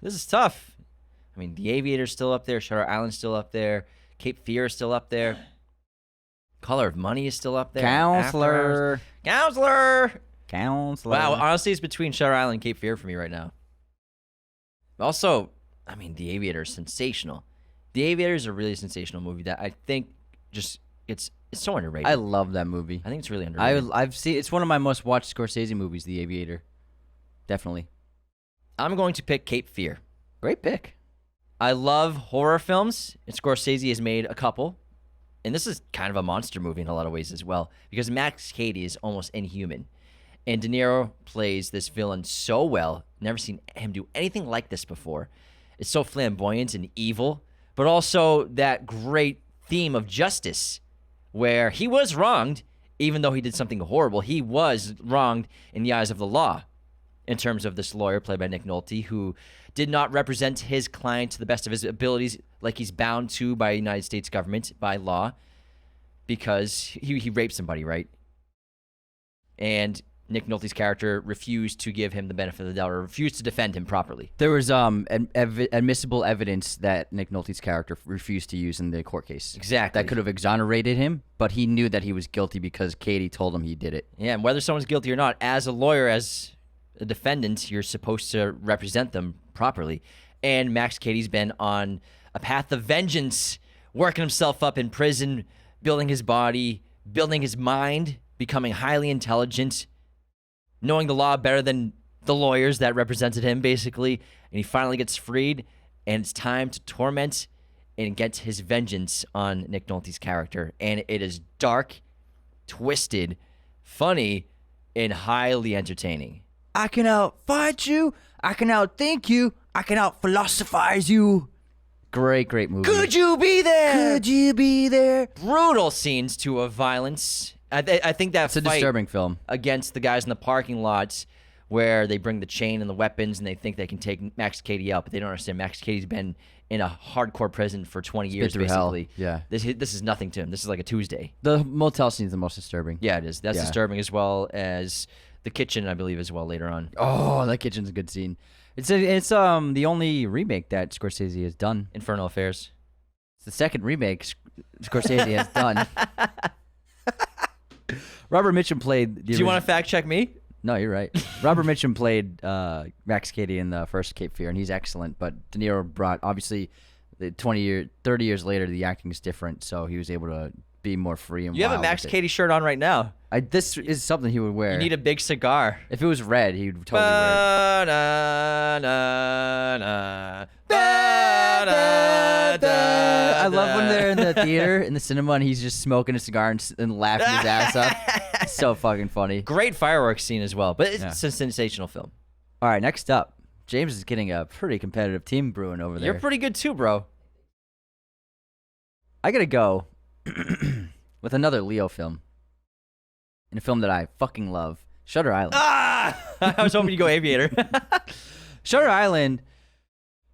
this is tough. I mean, The Aviator's still up there. Shutter Island's still up there. Cape Fear is still up there. Color of Money is still up there. Counselor. Wow, honestly, it's between Shutter Island and Cape Fear for me right now. Also, I mean, The Aviator is sensational. The Aviator is a really sensational movie that I think just it's so underrated. I love that movie. I think it's really underrated. I've seen it's one of my most watched Scorsese movies, The Aviator. Definitely. I'm going to pick Cape Fear. Great pick. I love horror films, and Scorsese has made a couple. And this is kind of a monster movie in a lot of ways as well, because Max Cady is almost inhuman. And De Niro plays this villain so well. Never seen him do anything like this before. It's so flamboyant and evil, but also that great theme of justice, where he was wronged, even though he did something horrible. He was wronged in the eyes of the law, in terms of this lawyer played by Nick Nolte, who did not represent his client to the best of his abilities, like he's bound to by the United States government, by law, because he raped somebody, right? And Nick Nolte's character refused to give him the benefit of the doubt, or refused to defend him properly. There was admissible evidence that Nick Nolte's character refused to use in the court case. Exactly. That could have exonerated him, but he knew that he was guilty because Katie told him he did it. Yeah, and whether someone's guilty or not, as a lawyer, as a defendant, you're supposed to represent them properly. And Max Cady's been on a path of vengeance, working himself up in prison, building his body, building his mind, becoming highly intelligent, knowing the law better than the lawyers that represented him, basically. And he finally gets freed, and it's time to torment and get his vengeance on Nick Nolte's character. And it is dark, twisted, funny, and highly entertaining. I can outfight you. I can outthink you. I can outphilosophize you. Great movie. Could you be there? Could you be there? Brutal scenes to of violence. I think that's a disturbing film against the guys in the parking lots where they bring the chain and the weapons and they think they can take Max Cady out, but they don't understand Max Cady's been in a hardcore prison for 20 years, basically. Hell. Yeah. This is nothing to him. This is like a Tuesday. The motel scene is the most disturbing. Yeah, it is. That's disturbing, as well as the kitchen, I believe, as well, later on. Oh, that kitchen's a good scene. It's the only remake that Scorsese has done. Infernal Affairs. It's the second remake Scorsese has done. Robert Mitchum played... Do you want to fact check me? No, you're right. Robert Mitchum played Max Cady in the first Cape Fear, and he's excellent. But De Niro brought, obviously, 30 years later, the acting is different, so he was able to be more free and You have a Max Cady shirt on right now. This is something he would wear. You need a big cigar. If it was red, he would totally wear it. I love when they're in the theater, in the cinema, and he's just smoking a cigar and laughing his ass up. It's so fucking funny. Great fireworks scene as well, but it's a sensational film. All right, next up. James is getting a pretty competitive team brewing over there. You're pretty good too, bro. I gotta go with another Leo film. In a film that I fucking love. Shutter Island. I was hoping you'd go Aviator. Shutter Island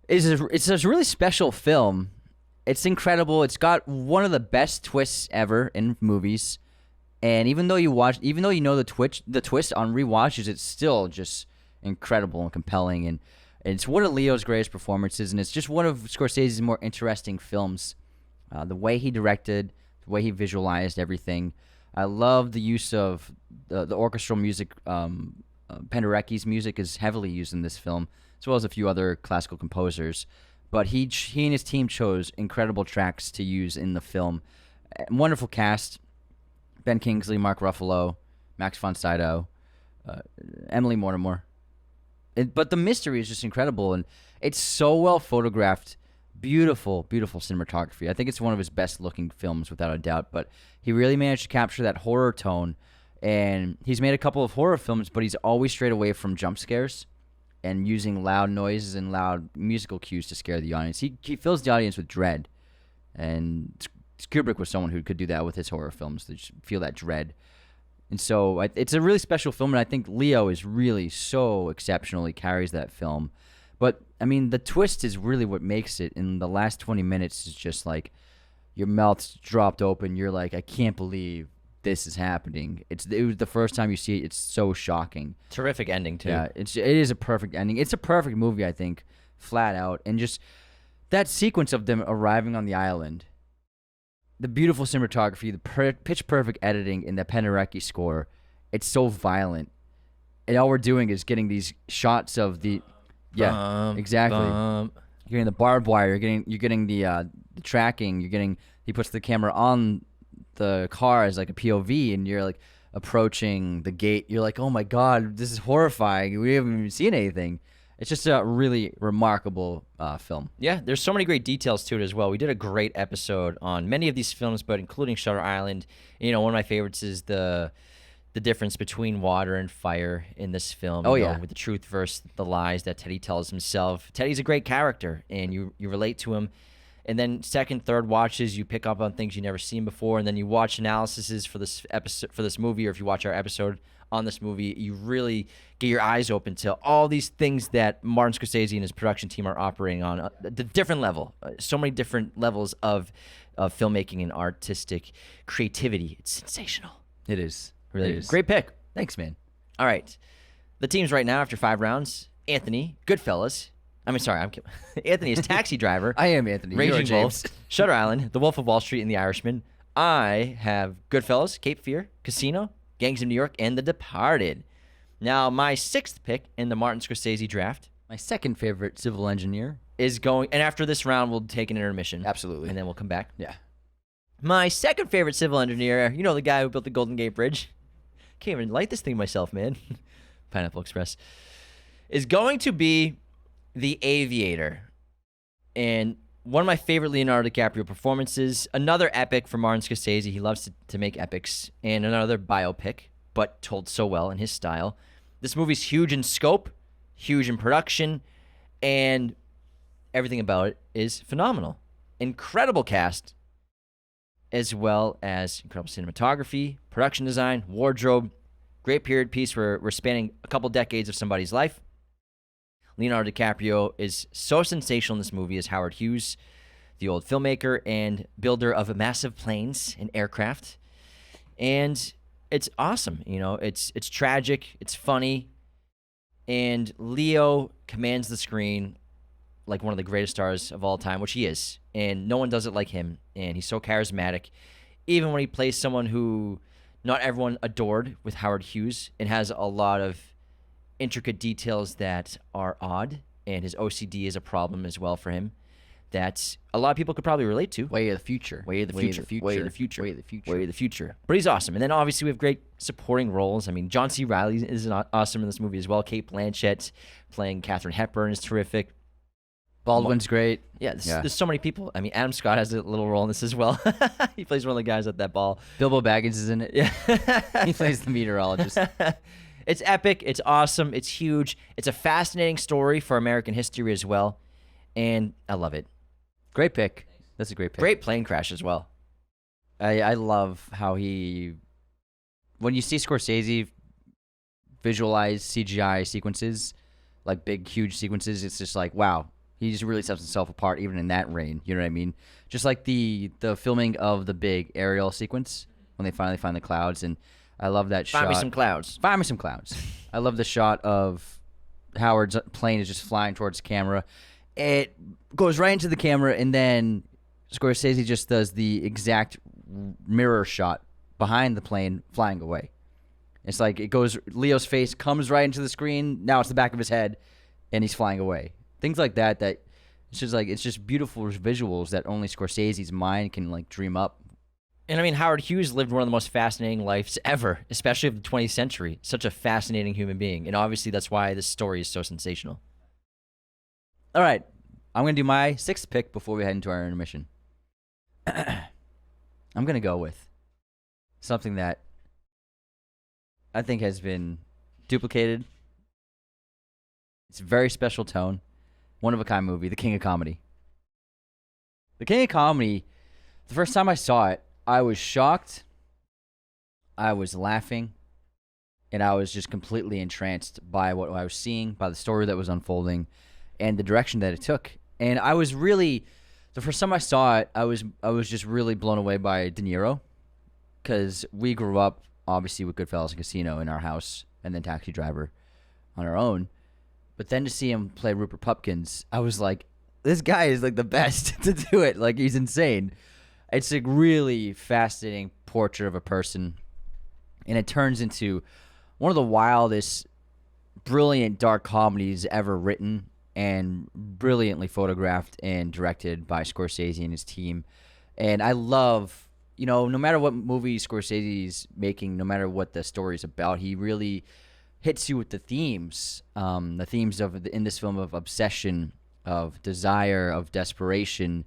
it's a really special film. It's incredible. It's got one of the best twists ever in movies. And even though you know the twist on rewatches, it's still just incredible and compelling. And it's one of Leo's greatest performances, and it's just one of Scorsese's more interesting films. The way he directed, the way he visualized everything. I love the use of the orchestral music Penderecki's music is heavily used in this film, as well as a few other classical composers. But he and his team chose incredible tracks to use in the film. Wonderful cast: Ben Kingsley, Mark Ruffalo, Max von Sydow, Emily Mortimer. But the mystery is just incredible, and it's so well photographed. Beautiful, beautiful cinematography. I think it's one of his best-looking films, without a doubt. But he really managed to capture that horror tone. And he's made a couple of horror films, but he's always strayed away from jump scares and using loud noises and loud musical cues to scare the audience. He fills the audience with dread. And Kubrick was someone who could do that with his horror films, to just feel that dread. And so it's a really special film, and I think Leo is really so exceptionally carries that film. But, I mean, the twist is really what makes it. In the last 20 minutes, is just like your mouth's dropped open. You're like, I can't believe this is happening. It was the first time you see it. It's so shocking. Terrific ending, too. Yeah, it is a perfect ending. It's a perfect movie, I think, flat out. And just that sequence of them arriving on the island, the beautiful cinematography, the pitch-perfect editing in the Penderecki score, it's so violent. And all we're doing is getting these shots of the... Yeah, exactly. You're getting the barbed wire. You're getting the tracking. He puts the camera on the car as like a POV, and you're like approaching the gate. You're like, oh my god, this is horrifying. We haven't even seen anything. It's just a really remarkable film. Yeah, there's so many great details to it as well. We did a great episode on many of these films, but including Shutter Island. You know, one of my favorites is the difference between water and fire in this film. Oh, you know, yeah. with the truth versus the lies that Teddy tells himself. Teddy's a great character, and you relate to him. And then second, third watches, you pick up on things you never seen before, and then you watch analyses for this episode, for this movie, or if you watch our episode on this movie, you really get your eyes open to all these things that Martin Scorsese and his production team are operating on the different level. So many different levels of filmmaking and artistic creativity. It's sensational. It is. Really It is. great pick. Thanks, man. All right. The teams right now after 5 rounds: Anthony, Goodfellas. I'm kidding. Anthony is Taxi Driver. I am Anthony. You are Raging James. Wolf, Shutter Island, The Wolf of Wall Street, and The Irishman. I have Goodfellas, Cape Fear, Casino, Gangs of New York, and The Departed. Now, my 6th pick in the Martin Scorsese draft My second favorite civil engineer. is going, and after this round, we'll take an intermission. Absolutely. And then we'll come back. Yeah. My second favorite civil engineer, you know, the guy who built the Golden Gate Bridge. Can't even light this thing myself, man. Pineapple Express. Is going to be The Aviator. And one of my favorite Leonardo DiCaprio performances. Another epic for Martin Scorsese. He loves to make epics. And another biopic, but told so well in his style. This movie's huge in scope, huge in production, and everything about it is phenomenal. Incredible cast, as well as incredible cinematography, production design, wardrobe. Great period piece where we're spanning a couple decades of somebody's life. Leonardo DiCaprio is so sensational in this movie as Howard Hughes, the old filmmaker and builder of massive planes and aircraft. And it's awesome. You know, it's tragic, it's funny, and Leo commands the screen like one of the greatest stars of all time, which he is. And no one does it like him. And he's so charismatic. Even when he plays someone who not everyone adored with Howard Hughes, and has a lot of intricate details that are odd. And his OCD is a problem as well for him, that a lot of people could probably relate to. Way of the future. Way of the future. Way of the future. Way of the future. Way of the future. But he's awesome. And then obviously we have great supporting roles. I mean, John C. Reilly is awesome in this movie as well. Kate Blanchett playing Katharine Hepburn is terrific. Baldwin's great. Yeah, there's so many people. I mean, Adam Scott has a little role in this as well. He plays one of the guys at that ball. Bilbo Baggins is in it. Yeah. He plays the meteorologist. It's epic. It's awesome. It's huge. It's a fascinating story for American history as well. And I love it. Great pick. That's a great pick. Great plane crash as well. I love how when you see Scorsese visualize CGI sequences, like big, huge sequences, it's just like, wow, he just really sets himself apart even in that rain. You know what I mean? Just like the filming of the big aerial sequence when they finally find the clouds. And I love that shot. Find me some clouds. Find me some clouds. I love the shot of Howard's plane is just flying towards the camera. It goes right into the camera, and then Scorsese just does the exact mirror shot behind the plane flying away. It's like it goes, Leo's face comes right into the screen. Now it's the back of his head, and he's flying away. Things like that. That it's just beautiful visuals that only Scorsese's mind can like dream up. And I mean, Howard Hughes lived one of the most fascinating lives ever, especially of the 20th century. Such a fascinating human being, and obviously that's why this story is so sensational. All right, I'm gonna do my 6th pick before we head into our intermission. I'm gonna go with something that I think has been duplicated. It's a very special tone, one-of-a-kind movie, The King of Comedy. The King of Comedy, the first time I saw it, I was shocked, I was laughing, and I was just completely entranced by what I was seeing, by the story that was unfolding, and the direction that it took. And I was really, the first time I saw it, I was just really blown away by De Niro, because we grew up, obviously, with Goodfellas and Casino in our house, and then Taxi Driver on our own. But then to see him play Rupert Pupkins, I was like, this guy is like the best to do it. Like, he's insane. It's a really fascinating portrait of a person, and it turns into one of the wildest, brilliant dark comedies ever written and brilliantly photographed and directed by Scorsese and his team. And I love, no matter what movie Scorsese's making, no matter what the story's about, he really hits you with the themes in this film of obsession, of desire, of desperation.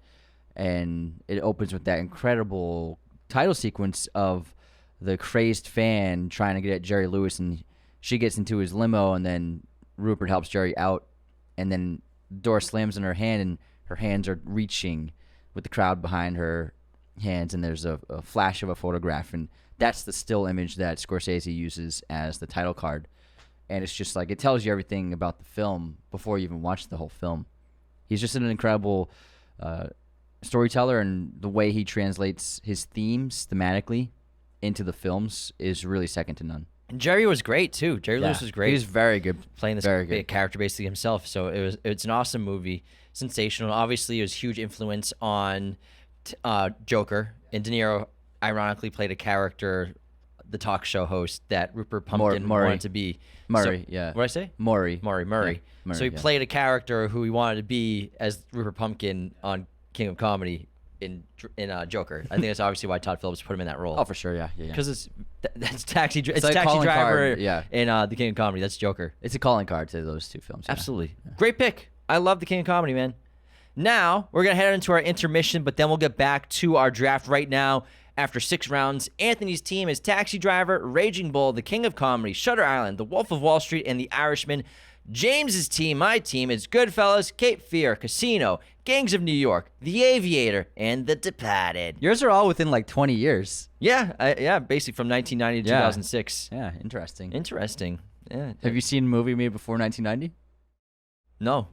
And it opens with that incredible title sequence of the crazed fan trying to get at Jerry Lewis, and she gets into his limo, and then Rupert helps Jerry out, and then the door slams in her hand, and her hands are reaching with the crowd behind her hands, and there's a flash of a photograph, and that's the still image that Scorsese uses as the title card. And it's just like, it tells you everything about the film before you even watch the whole film. He's just an incredible storyteller, and the way he translates his themes thematically into the films is really second to none. And Jerry was great too. Jerry Lewis was great. He was very good, playing this character basically himself. So it's an awesome movie, sensational. Obviously, it was a huge influence on Joker. And De Niro ironically played a character, the talk show host that Rupert Pupkin wanted to be. Murray, yeah. What did I say? Murray. Yeah, so he played a character who he wanted to be as Rupert Pupkin on King of Comedy in Joker. I think that's obviously why Todd Phillips put him in that role. Oh, for sure, yeah. Because that's Taxi Driver card, in The King of Comedy. That's Joker. It's a calling card to those two films. Absolutely. Yeah. Great pick. I love The King of Comedy, man. Now, we're going to head into our intermission, but then we'll get back to our draft right now. After 6 rounds, Anthony's team is Taxi Driver, Raging Bull, The King of Comedy, Shutter Island, The Wolf of Wall Street, and The Irishman. James's team, my team, is Goodfellas, Cape Fear, Casino, Gangs of New York, The Aviator, and The Departed. Yours are all within like 20 years. Yeah, basically from 1990 to 2006. Yeah, interesting. Yeah. Have you seen a movie made before 1990? No.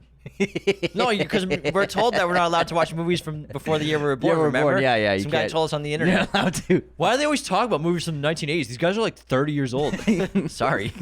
No, because we're told that we're not allowed to watch movies from before the year we were born. Remember? Yeah. Some guy told us on the internet. You're not allowed to. Why do they always talk about movies from the 1980s? These guys are like 30 years old. Sorry.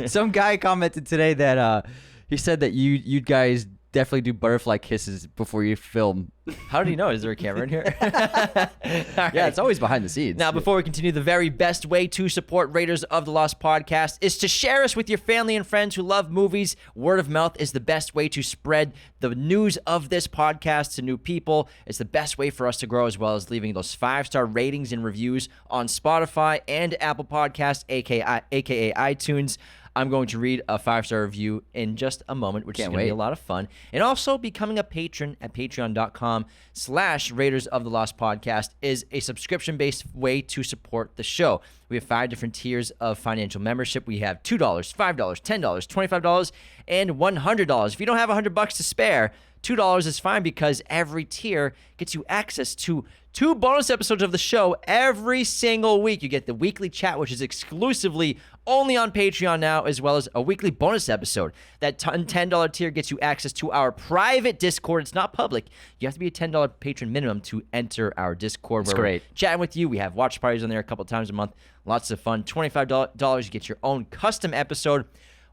Some guy commented today that he said that you guys definitely do butterfly kisses before you film. How did he know? Is there a camera in here? Yeah, it's always behind the scenes. Now, before we continue, the very best way to support Raiders of the Lost podcast is to share us with your family and friends who love movies. Word of mouth is the best way to spread the news of this podcast to new people. It's the best way for us to grow, as well as leaving those 5-star ratings and reviews on Spotify and Apple Podcasts, aka iTunes. I'm going to read a 5-star review in just a moment, which is going to be a lot of fun. And also, becoming a patron at patreon.com/Raiders of the Lost podcast is a subscription-based way to support the show. We have 5 different tiers of financial membership. We have $2, $5, $10, $25, and $100. If you don't have $100 to spare, $2 is fine, because every tier gets you access to 2 bonus episodes of the show every single week. You get the weekly chat, which is exclusively only on Patreon now, as well as a weekly bonus episode. That $10 tier gets you access to our private Discord. It's not public. You have to be a $10 patron minimum to enter our Discord. It's great. We're chatting with you. We have watch parties on there a couple times a month. Lots of fun. $25, you get your own custom episode.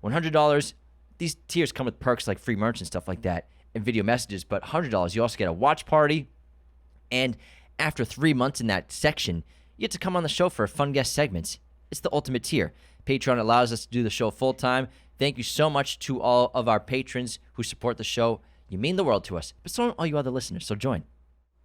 $100, these tiers come with perks like free merch and stuff like that, and video messages. But $100, you also get a watch party. And after 3 months in that section, you get to come on the show for fun guest segments. It's the ultimate tier. Patreon allows us to do the show full time. Thank you so much to all of our patrons who support the show. You mean the world to us, but so do all you other listeners, so join.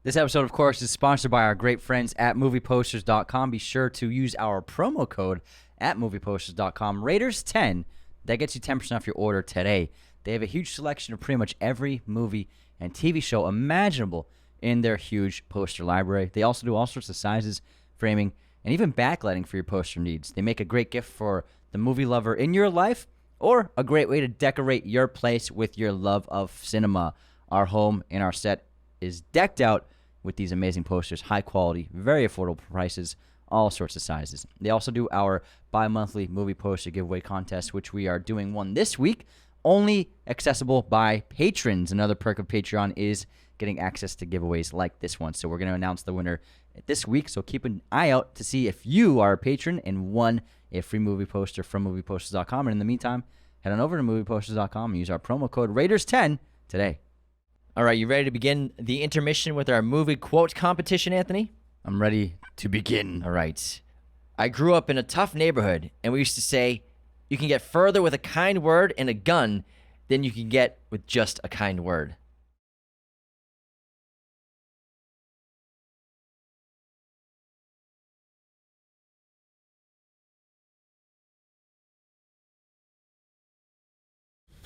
This episode, of course, is sponsored by our great friends at movieposters.com. Be sure to use our promo code at movieposters.com, Raiders10. That gets you 10% off your order today. They have a huge selection of pretty much every movie and TV show imaginable in their huge poster library. They also do all sorts of sizes, framing, and even backlighting for your poster needs. They make a great gift for the movie lover in your life, or a great way to decorate your place with your love of cinema. Our home and our set is decked out with these amazing posters, high quality, very affordable prices, all sorts of sizes. They also do our bi-monthly movie poster giveaway contest, which we are doing one this week, only accessible by patrons. Another perk of Patreon is getting access to giveaways like this one. So we're going to announce the winner this week, so keep an eye out to see if you are a patron and won a free movie poster from movieposters.com. And in the meantime, head on over to movieposters.com and use our promo code Raiders10 today. All right, you ready to begin the intermission with our movie quote competition, Anthony? I'm ready to begin. All right. I grew up in a tough neighborhood, and we used to say, you can get further with a kind word and a gun than you can get with just a kind word.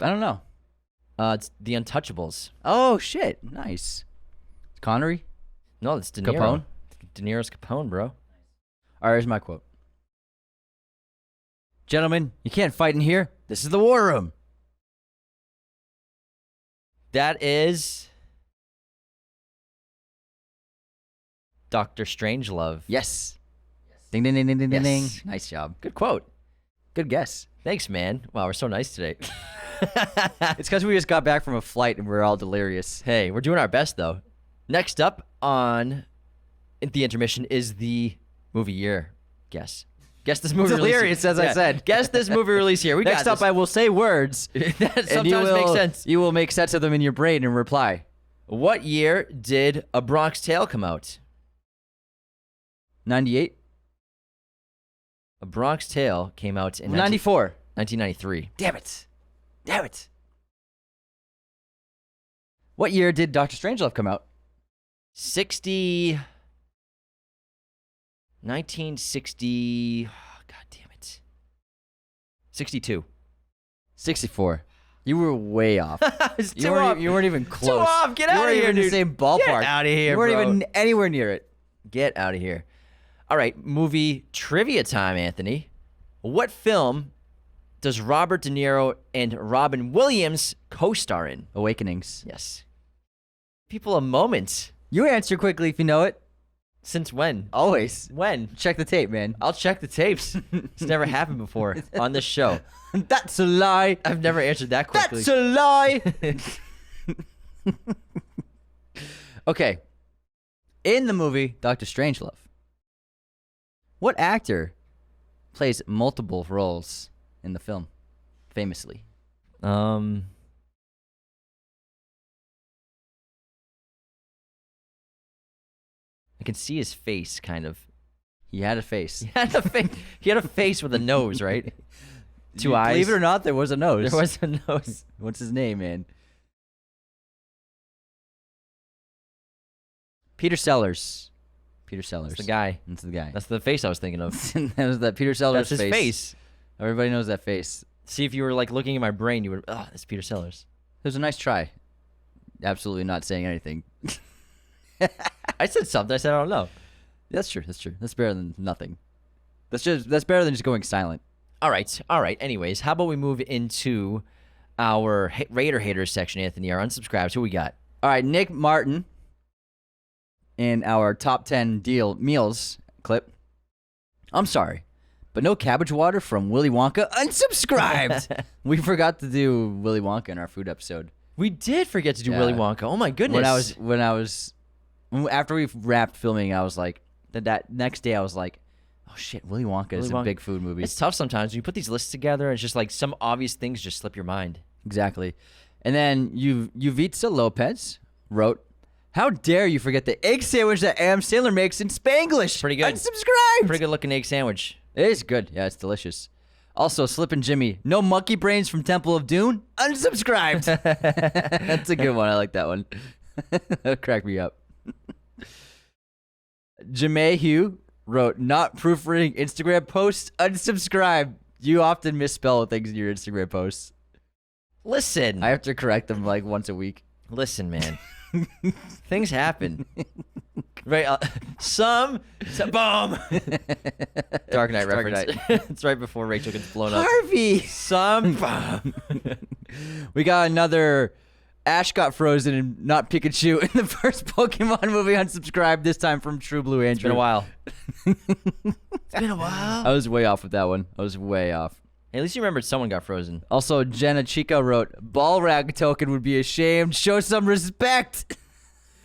I don't know. It's The Untouchables. Oh, shit. Nice. Connery? No, it's De Niro. Capone? De Niro's Capone, bro. All right, here's my quote. Gentlemen, you can't fight in here. This is the war room. That is Dr. Strangelove. Yes. Ding, ding, ding, ding, ding, ding, ding. Yes. Nice job. Good quote. Good guess. Thanks, man. Wow, we're so nice today. It's because we just got back from a flight and we're all delirious. Hey, we're doing our best, though. Next up on the intermission is the movie year. Guess this movie Delirious, release. as I said. Guess this movie release here. We Next got up, this. I will say words. That and sometimes makes sense. You will make sense of them in your brain and reply. What year did A Bronx Tale come out? 98? A Bronx Tale came out in 94. 1993. Damn it. Damn it. What year did Dr. Strangelove come out? 1960. Oh, God damn it. 62. 64. You were way off. It's You weren't even close. Too off. Get You out of weren't here, even in the dude. same ballpark. Get out of here, You weren't bro. even anywhere near it. Get out of here. All right, movie trivia time, Anthony. What film does Robert De Niro and Robin Williams co-star in? Awakenings. Yes. People a moment. You answer quickly if you know it. Since when? Always. When? Check the tape, man. I'll check the tapes. It's never happened before on this show. That's a lie. I've never answered that quickly. That's a lie. Okay. In the movie Dr. Strangelove, what actor plays multiple roles in the film, famously? I can see his face, kind of. He had a face. He had a face. He had a face with a nose, right? Two eyes. Believe it or not, there was a nose. There was a nose. What's his name, man? Peter Sellers. Peter Sellers. That's the guy. That's the guy. That's the face I was thinking of. That was that Peter Sellers That's his face. Everybody knows that face. See, if you were like looking at my brain, you would. Oh, that's Peter Sellers. It was a nice try. Absolutely not saying anything. I said something. I said I don't know. That's true. That's true. That's better than nothing. That's better than just going silent. All right. All right. Anyways, how about we move into our Raider haters section, Anthony? Our unsubscribes. Who we got? All right, Nick Martin in our top 10 meals clip. I'm sorry, but no cabbage water from Willy Wonka. Unsubscribed. We forgot to do Willy Wonka in our food episode. We did forget to do Yeah. Willy Wonka. Oh my goodness. After we wrapped filming, I was like, that next day I was like, oh shit, Willy Wonka is a big food movie. It's tough sometimes. You put these lists together, and it's just like some obvious things just slip your mind. Exactly. And then Yuvitsa Lopez wrote, how dare you forget the egg sandwich that Adam Sandler makes in Spanglish? Pretty good. Unsubscribed. Pretty good looking egg sandwich. It is good. Yeah, it's delicious. Also, Slippin' Jimmy, no monkey brains from Temple of Doom. Unsubscribed. That's a good one. I like that one. That cracked me up. Jamehu wrote, not proofreading Instagram posts. Unsubscribe. You often misspell things in your Instagram posts. Listen. I have to correct them like once a week. Listen, man. Things happen. Right. Some boom. Dark Knight reference. It's right before Rachel gets blown up. Harvey. Some boom. We got another Ash got frozen and not Pikachu in the first Pokemon movie. Unsubscribed this time from True Blue Andrew. It's been a while. It's been a while. I was way off with that one. I was way off. Hey, at least you remembered someone got frozen. Also, Jenna Chica wrote, ball rag token would be ashamed. Show some respect.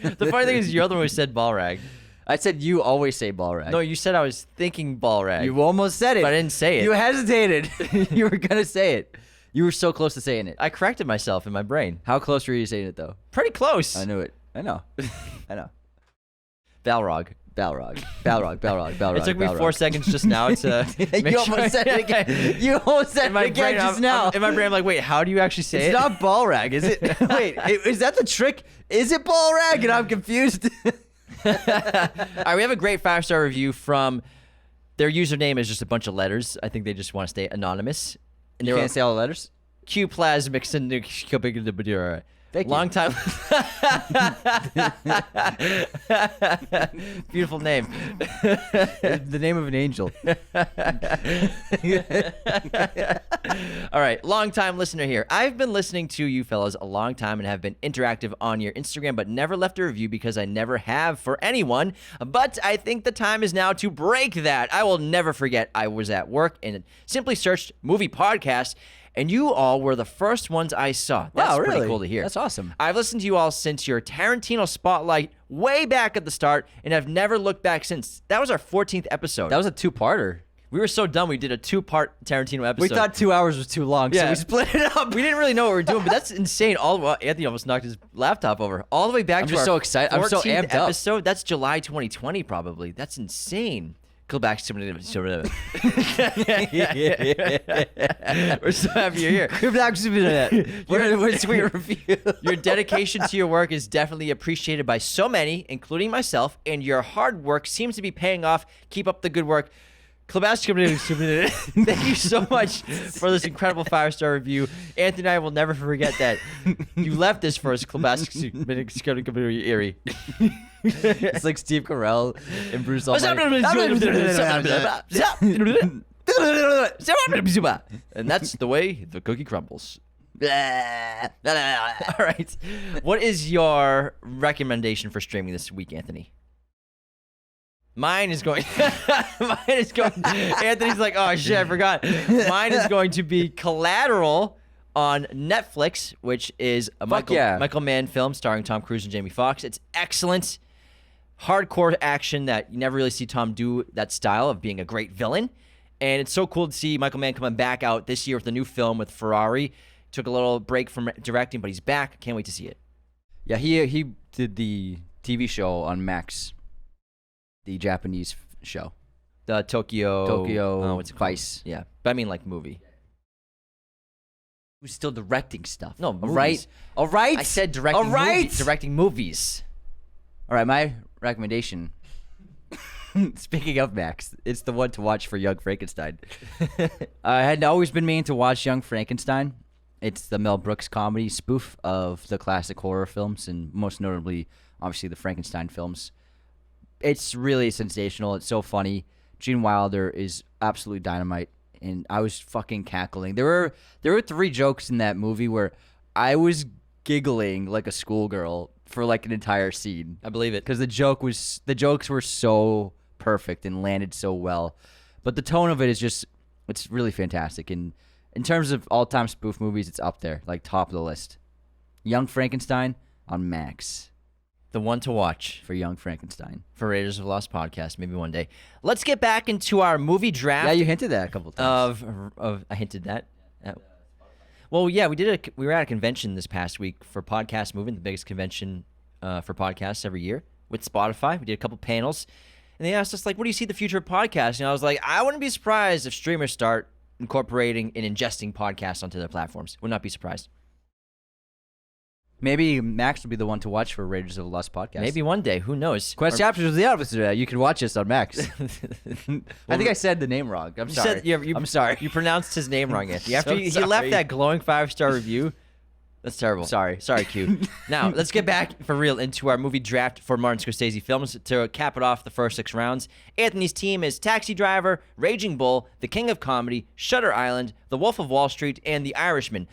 The funny thing is, you're the one who said ball rag. I said you always say ball rag. No, you said I was thinking ball rag. You almost said it. But I didn't say it. You hesitated. You were going to say it. You were so close to saying it. I corrected myself in my brain. How close were you to saying it, though? Pretty close. I knew it. I know. I know. Balrog. Balrog. Balrog. Balrog. Balrog. It took me Balrog. 4 seconds just now to You almost said it again. You almost said it again just now. In my brain, I'm like, wait, how do you actually say it? It's not ball rag, is it? Wait, is that the trick? Is it ball rag? And I'm confused. All right, we have a great 5-star review from their username is just a bunch of letters. I think they just want to stay anonymous. And You can't say all the letters? Q plasmics and Thank you. long time. Beautiful name. The name of an angel. All right, long time listener here. I've been listening to you fellas a long time and have been interactive on your Instagram, but never left a review because I never have for anyone. But I think the time is now to break that. I will never forget I was at work and simply searched movie podcast, and you all were the first ones I saw. That's Wow, pretty really? cool to hear. That's awesome. I've listened to you all since your Tarantino spotlight way back at the start, and I've never looked back since. That was our 14th episode. That was a two-parter. We were so dumb we did a 2-part Tarantino episode. We thought 2 hours was too long, so we split it up. We didn't really know what we were doing, but that's insane. Anthony almost knocked his laptop over. All the way back I'm to just our so excited. I'm so 14th amped up. episode. That's July 2020 probably. That's insane. Go back to We're so happy you're here. What a sweet review. Your dedication to your work is definitely appreciated by so many, including myself, and your hard work seems to be paying off. Keep up the good work. Thank you so much for this incredible 5-star review. Anthony and I will never forget that. You left this for us, Erie. It's like Steve Carell and Bruce Almighty. And that's the way the cookie crumbles. All right. What is your recommendation for streaming this week, Anthony? Mine is going. Anthony's like, oh shit, I forgot. Mine is going to be Collateral on Netflix, which is a Michael Mann film starring Tom Cruise and Jamie Foxx. It's excellent, hardcore action that you never really see Tom do that style of being a great villain, and it's so cool to see Michael Mann coming back out this year with a new film with Ferrari. Took a little break from directing, but he's back. Can't wait to see it. Yeah, he did the TV show on Max. The Japanese show. The Tokyo what's it called? Vice. Yeah, but I mean like movie. Who's still directing stuff? No, All movies. right. All right. I said directing. All right. Movies, directing movies. All right, my recommendation. Speaking of Max, it's the one to watch for Young Frankenstein. I had always been meaning to watch Young Frankenstein. It's the Mel Brooks comedy spoof of the classic horror films, and most notably, obviously, the Frankenstein films. It's really sensational. It's so funny. Gene Wilder is absolutely dynamite, and I was fucking cackling. There were 3 jokes in that movie where I was giggling like a schoolgirl for like an entire scene. I believe it Because the jokes were so perfect and landed so well. But the tone of it is just, it's really fantastic. And in terms of all-time spoof movies, it's up there, like top of the list. Young Frankenstein on Max. the one to watch for Young Frankenstein. For Raiders of the Lost podcast, maybe one day. Let's get back into our movie draft. Yeah, you hinted that a couple times. I hinted that. Well, yeah, we were at a convention this past week for Podcast Movement, the biggest convention for podcasts every year with Spotify. We did a couple panels, and they asked us, like, what do you see the future of podcasting? And I was like, I wouldn't be surprised if streamers start incorporating and ingesting podcasts onto their platforms. Would not be surprised. Maybe Max will be the one to watch for Raiders of the Lost podcast. Maybe one day. Who knows? Quest Chapters was the opposite. You can watch us on Max. I think I said the name wrong. I'm sorry. I'm sorry. You pronounced his name wrong, Anthony. After So he sorry. left that glowing 5-star review. That's terrible. Sorry. Sorry, Q. Now, let's get back for real into our movie draft for Martin Scorsese films. To cap it off the first 6 rounds, Anthony's team is Taxi Driver, Raging Bull, The King of Comedy, Shutter Island, The Wolf of Wall Street, and The Irishman.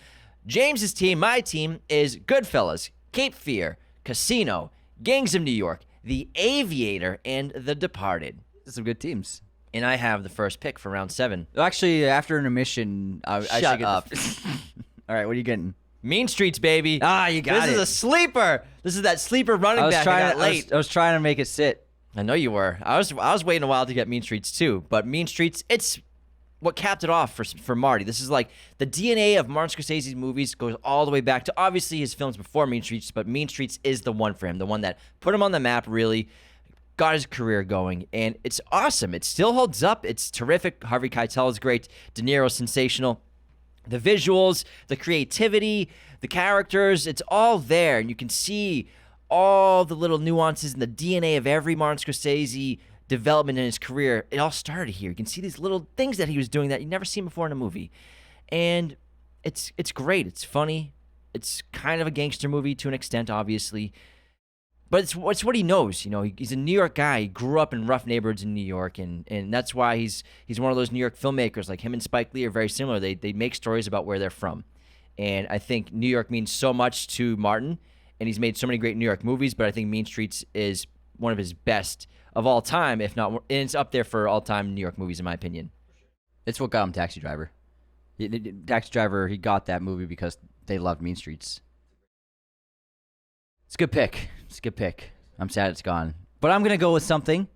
James's team, my team, is Goodfellas, Cape Fear, Casino, Gangs of New York, The Aviator, and The Departed. Some good teams. And I have the first pick for round 7. Actually, after intermission, I should Shut get up. All right, what are you getting? Mean Streets, baby. Ah, you got This it. is a sleeper. This is that sleeper running back. I got late. I was trying to make it sit. I know you were. I was waiting a while to get Mean Streets too, but Mean Streets, it's what capped it off for Marty. This is like the DNA of Martin Scorsese's movies goes all the way back to obviously his films before Mean Streets, but Mean Streets is the one for him, the one that put him on the map, really got his career going, and it's awesome. It still holds up. It's terrific. Harvey Keitel is great. De Niro's sensational. The visuals, the creativity, the characters, it's all there, and you can see all the little nuances and the DNA of every Martin Scorsese development in his career. It all started here. You can see these little things that he was doing that you never seen before in a movie, and it's great. It's funny. It's kind of a gangster movie to an extent, obviously, but it's what he knows. You know, he's a New York guy. He grew up in rough neighborhoods in New York, and that's why he's one of those New York filmmakers. Like him and Spike Lee are very similar. They make stories about where they're from, and I think New York means so much to Martin, and he's made so many great New York movies. But I think Mean Streets is one of his best of all time, if not, and it's up there for all-time New York movies, in my opinion. It's what got him Taxi Driver. Taxi Driver, he got that movie because they loved Mean Streets. It's a good pick. It's a good pick. I'm sad it's gone. But I'm going to go with something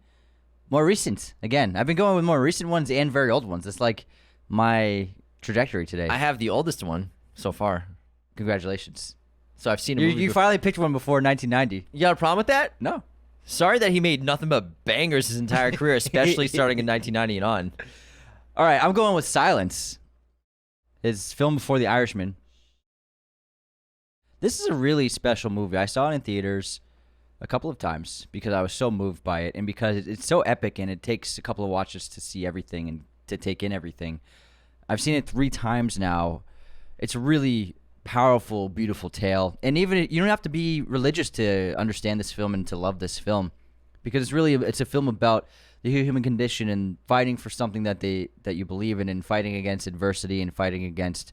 more recent. Again, I've been going with more recent ones and very old ones. It's like my trajectory today. I have the oldest one so far. Congratulations. So I've seen a You movie before. finally picked one before 1990. You got a problem with that? No. Sorry that he made nothing but bangers his entire career, especially starting in 1990 and on. All right, I'm going with Silence. His film before The Irishman. This is a really special movie. I saw it in theaters a couple of times because I was so moved by it, and because it's so epic and it takes a couple of watches to see everything and to take in everything. I've seen it 3 times now. It's a really powerful, beautiful tale, and even you don't have to be religious to understand this film and to love this film, because it's a film about the human condition and fighting for something that you believe in, and fighting against adversity, and fighting against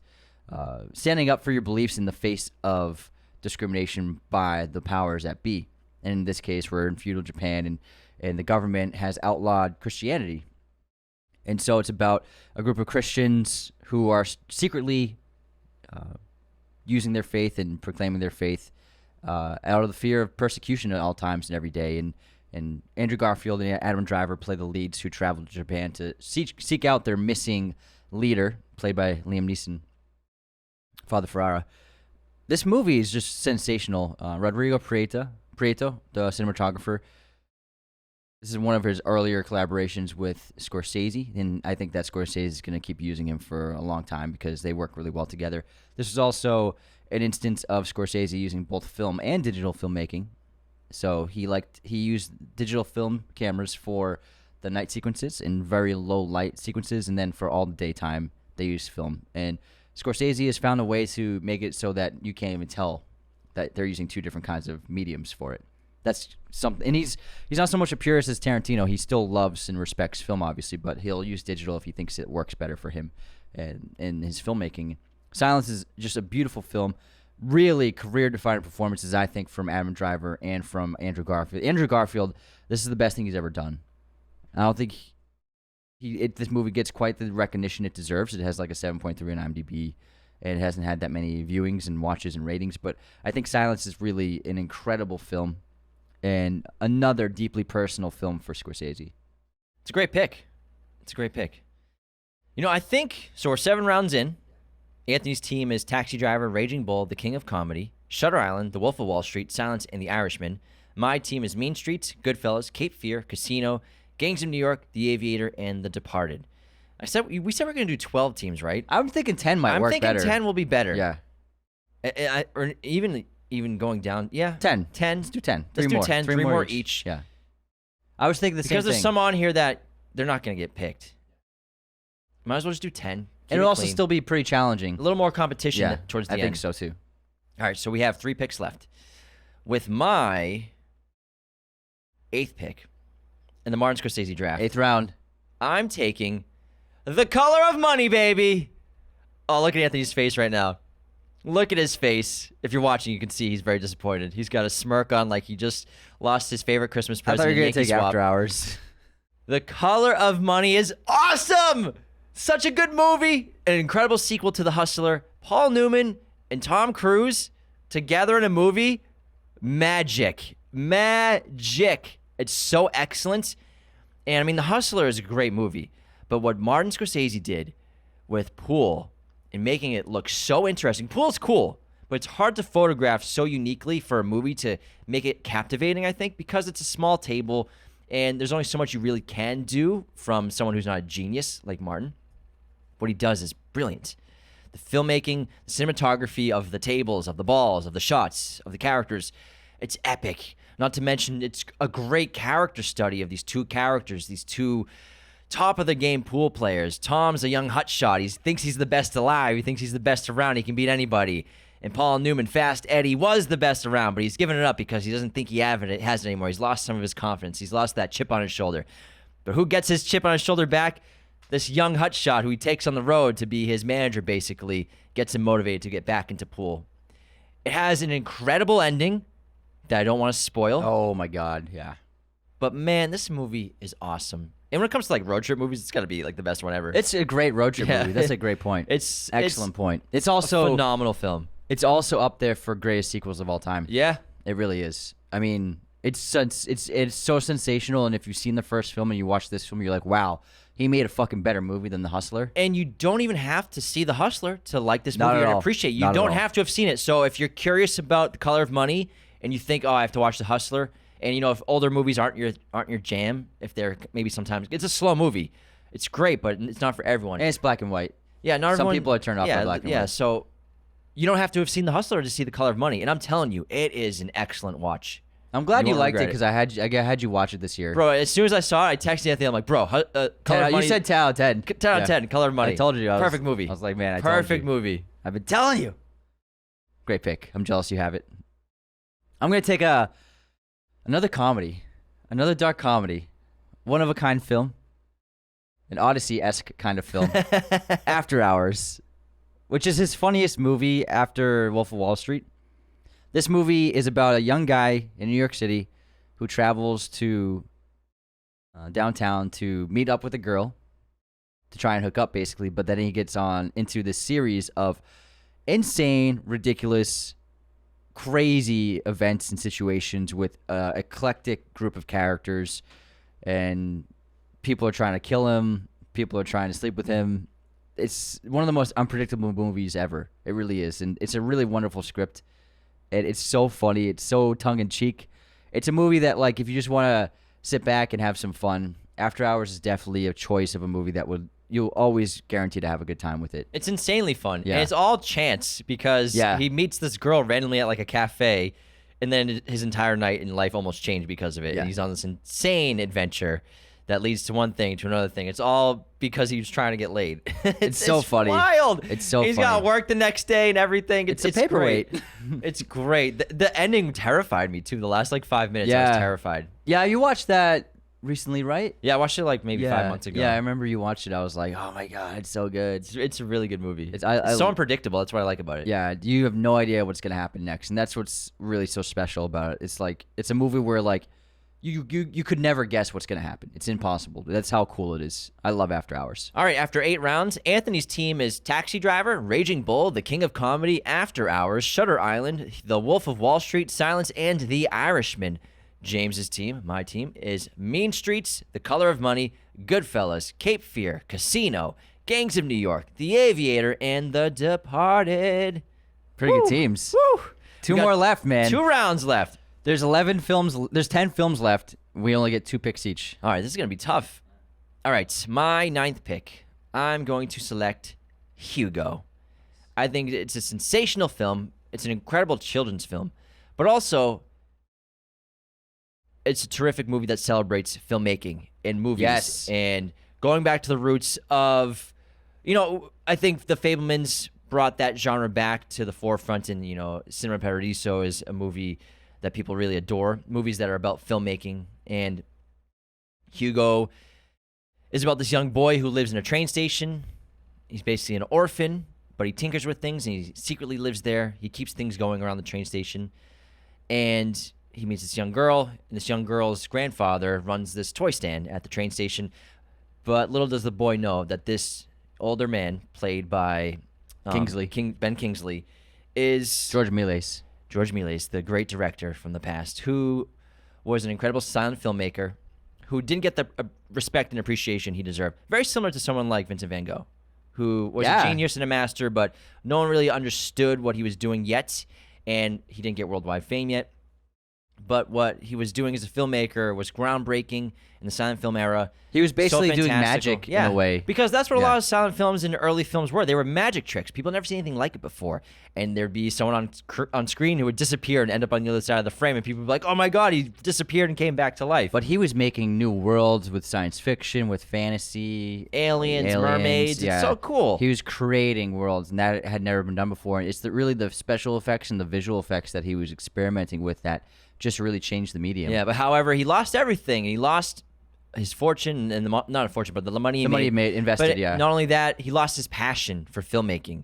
standing up for your beliefs in the face of discrimination by the powers that be. And in this case, we're in feudal Japan, and the government has outlawed Christianity. And so it's about a group of Christians who are secretly using their faith and proclaiming their faith out of the fear of persecution at all times and every day. And Andrew Garfield and Adam Driver play the leads who travel to Japan to seek out their missing leader, played by Liam Neeson, Father Ferrara. This movie is just sensational. Rodrigo Prieto, the cinematographer, this is one of his earlier collaborations with Scorsese, and I think that Scorsese is going to keep using him for a long time because they work really well together. This is also an instance of Scorsese using both film and digital filmmaking. So he used digital film cameras for the night sequences and very low light sequences, and then for all the daytime they used film. And Scorsese has found a way to make it so that you can't even tell that they're using 2 different kinds of mediums for it. That's something, and he's not so much a purist as Tarantino. He still loves and respects film, obviously, but he'll use digital if he thinks it works better for him and in his filmmaking. Silence is just a beautiful film. Really career-defining performances, I think, from Adam Driver and from Andrew Garfield. Andrew Garfield, this is the best thing he's ever done. I don't think this movie gets quite the recognition it deserves. It has like a 7.3 on IMDb, and it hasn't had that many viewings and watches and ratings. But I think Silence is really an incredible film and another deeply personal film for Scorsese. It's a great pick. You know, I think, so we're 7 rounds in. Anthony's team is Taxi Driver, Raging Bull, The King of Comedy, Shutter Island, The Wolf of Wall Street, Silence, and The Irishman. My team is Mean Streets, Goodfellas, Cape Fear, Casino, Gangs of New York, The Aviator, and The Departed. we said we're gonna do 12 teams, right? I'm thinking 10 might work better. I'm thinking 10 will be better. Yeah. Or even going down. Yeah. 10. 10. Let's do 10. Let's do 10. Three more each. each. Yeah. I was thinking the same thing. Because there's some on here that they're not gonna get picked. Might as well just do 10. And it'll also still be pretty challenging. A little more competition towards the end. I think so too. All right, so we have 3 picks left. With my 8th pick in the Martin Scorsese draft. 8th round. I'm taking The Color of Money, baby. Oh, look at Anthony's face right now. Look at his face. If you're watching, you can see he's very disappointed. He's got a smirk on like he just lost his favorite Christmas present. I thought you were going to take Swap. After Hours. The Color of Money is awesome. Such a good movie. An incredible sequel to The Hustler. Paul Newman and Tom Cruise together in a movie. Magic. It's so excellent. And I mean, The Hustler is a great movie. But what Martin Scorsese did with Pool and making it look so interesting. Pool's cool, but it's hard to photograph so uniquely for a movie to make it captivating, I think, because it's a small table and there's only so much you really can do from someone who's not a genius like Martin. What he does is brilliant. The filmmaking, the cinematography of the tables, of the balls, of the shots, of the characters, it's epic. Not to mention, it's a great character study of these two characters, these two top-of-the-game pool players. Tom's a young hotshot. He thinks he's the best alive. He thinks he's the best around. He can beat anybody. And Paul Newman, Fast Eddie, was the best around, but he's given it up because he doesn't think he has it anymore. He's lost some of his confidence. He's lost that chip on his shoulder. But who gets his chip on his shoulder back? This young hotshot who he takes on the road to be his manager, basically, gets him motivated to get back into pool. It has an incredible ending that I don't want to spoil. Oh, my God, yeah. But, man, this movie is awesome. And when it comes to, like, road trip movies, it's got to be, like, the best one ever. It's a great road trip movie. That's a great point. Excellent point. It's also a phenomenal film. It's also up there for greatest sequels of all time. Yeah. It really is. I mean, it's so sensational, and if you've seen the first film and you watch this film, you're like, wow, he made a fucking better movie than The Hustler. And you don't even have to see The Hustler to like this Not movie at and all. appreciate it. You Not at don't all. have to have seen it. So if you're curious about The Color of Money and you think, oh, I have to watch The Hustler, and you know if older movies aren't your jam, if they're maybe sometimes it's a slow movie, it's great, but it's not for everyone. And it's black and white. Yeah, not Some everyone. people are turned off by black and white. So you don't have to have seen The Hustler to see The Color of Money, and I'm telling you, it is an excellent watch. I'm glad you won't liked it regret because I had you watch it this year. Bro, as soon as I saw it, I texted Anthony. I'm like, bro, Color of Money. You said 10 out of 10. 10 out of 10, Color of Money. I told you. Perfect movie. I was like, man, Perfect movie. I've been telling you. Great pick. I'm jealous you have it. I'm going to take another comedy, another dark comedy, one-of-a-kind film, an Odyssey-esque kind of film, After Hours, which is his funniest movie after Wolf of Wall Street. This movie is about a young guy in New York City who travels to downtown to meet up with a girl to try and hook up, basically. But then he gets on into this series of insane, ridiculous, crazy events and situations with an eclectic group of characters. And people are trying to kill him. People are trying to sleep with him. It's one of the most unpredictable movies ever. It really is. And it's a really wonderful script. It's so funny. It's so tongue-in-cheek. It's a movie that, like, if you just want to sit back and have some fun, After Hours is definitely a choice of a movie that you'll always guarantee to have a good time with it. It's insanely fun. Yeah. And it's all chance because he meets this girl randomly at, like, a cafe, and then his entire night in life almost changed because of it. Yeah. And he's on this insane adventure that leads to one thing, to another thing. It's all because he was trying to get laid. It's so funny. Wild. It's so He's funny. got work the next day and everything. It's a paperweight. Great. It's great. The ending terrified me, too. The last, like, 5 minutes, I was terrified. Yeah, you watched that recently, right? Yeah, I watched it, like, maybe 5 months ago. Yeah, I remember you watched it. I was like, oh, my God, it's so good. It's a really good movie. It's I so unpredictable. That's what I like about it. Yeah, you have no idea what's going to happen next. And that's what's really so special about it. It's like, it's a movie where, like, you could never guess what's going to happen. It's impossible. That's how cool it is. I love After Hours. All right, after 8 rounds, Anthony's team is Taxi Driver, Raging Bull, The King of Comedy, After Hours, Shutter Island, The Wolf of Wall Street, Silence, and The Irishman. James's team, my team, is Mean Streets, The Color of Money, Goodfellas, Cape Fear, Casino, Gangs of New York, The Aviator, and The Departed. Pretty good teams. Woo! Two more left, man. 2 rounds left. There's 11 films. There's 10 films left. We only get 2 picks each. All right, this is going to be tough. All right, my 9th pick I'm going to select Hugo. I think it's a sensational film. It's an incredible children's film, but also it's a terrific movie that celebrates filmmaking in movies. Yes. And going back to the roots of, I think The Fabelmans brought that genre back to the forefront, and, Cinema Paradiso is a movie that people really adore, movies that are about filmmaking. And Hugo is about this young boy who lives in a train station. He's basically an orphan, but he tinkers with things, and he secretly lives there. He keeps things going around the train station. And he meets this young girl, and this young girl's grandfather runs this toy stand at the train station. But little does the boy know that this older man, played by Ben Kingsley, is George Méliès. George Méliès, the great director from the past, who was an incredible silent filmmaker who didn't get the respect and appreciation he deserved. Very similar to someone like Vincent van Gogh, who was a genius and a master, but no one really understood what he was doing yet, and he didn't get worldwide fame yet. But what he was doing as a filmmaker was groundbreaking in the silent film era. He was basically doing fantastical. magic in a way. Because that's what a lot of silent films and early films were. They were magic tricks. People never seen anything like it before. And there'd be someone on screen who would disappear and end up on the other side of the frame, and people would be like, oh my God, he disappeared and came back to life. But he was making new worlds with science fiction, with fantasy. Aliens, mermaids. Yeah. It's so cool. He was creating worlds, and that had never been done before. And it's really the special effects and the visual effects that he was experimenting with that just really changed the medium. Yeah, but however, he lost everything. He lost his fortune, and not a fortune, but the money he made. Invested, but yeah. Not only that, he lost his passion for filmmaking.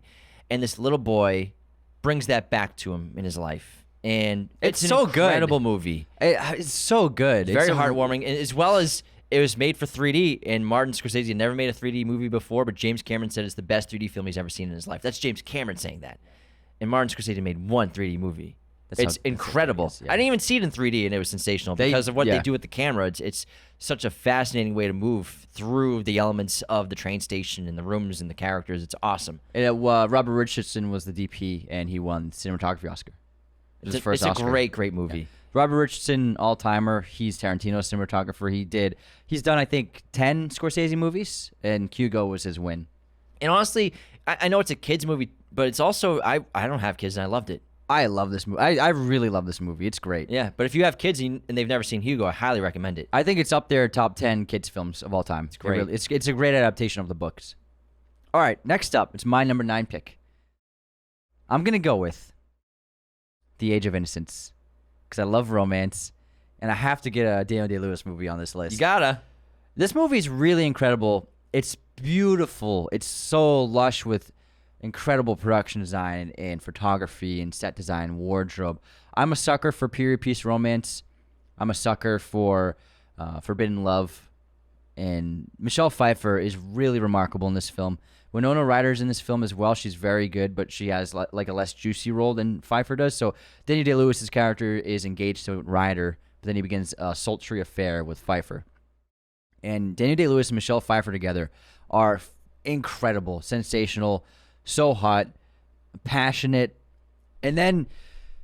And this little boy brings that back to him in his life. And it's so an good. incredible movie. It's so good. It's very heartwarming, as well as it was made for 3D. And Martin Scorsese had never made a 3D movie before, but James Cameron said it's the best 3D film he's ever seen in his life. That's James Cameron saying that. And Martin Scorsese made one 3D movie. It's incredible. Yeah. I didn't even see it in 3D, and it was sensational because of what they do with the camera. It's such a fascinating way to move through the elements of the train station and the rooms and the characters. It's awesome. And, Robert Richardson was the DP, and he won the cinematography Oscar. It was his first Oscar. A great movie. Yeah. Robert Richardson, all-timer. He's Tarantino's cinematographer. He's done, I think, 10 Scorsese movies, and Hugo was his win. And honestly, I know it's a kid's movie, but it's also, I don't have kids, and I loved it. I love this movie. I really love this movie. It's great. Yeah, but if you have kids and they've never seen Hugo, I highly recommend it. I think it's up there, top 10 kids films of all time. It's great. It's a great adaptation of the books. All right, next up, it's my number 9 pick. I'm going to go with The Age of Innocence because I love romance, and I have to get a Daniel Day-Lewis movie on this list. You gotta. This movie is really incredible. It's beautiful. It's so lush with incredible production design and photography and set design, wardrobe. I'm a sucker for period piece romance. I'm a sucker for forbidden love. And Michelle Pfeiffer is really remarkable in this film. Winona Ryder's in this film as well. She's very good, but she has like a less juicy role than Pfeiffer does. So Daniel Day-Lewis's character is engaged to Ryder, but then he begins a sultry affair with Pfeiffer. And Daniel Day-Lewis and Michelle Pfeiffer together are incredible, sensational, so hot, passionate. And then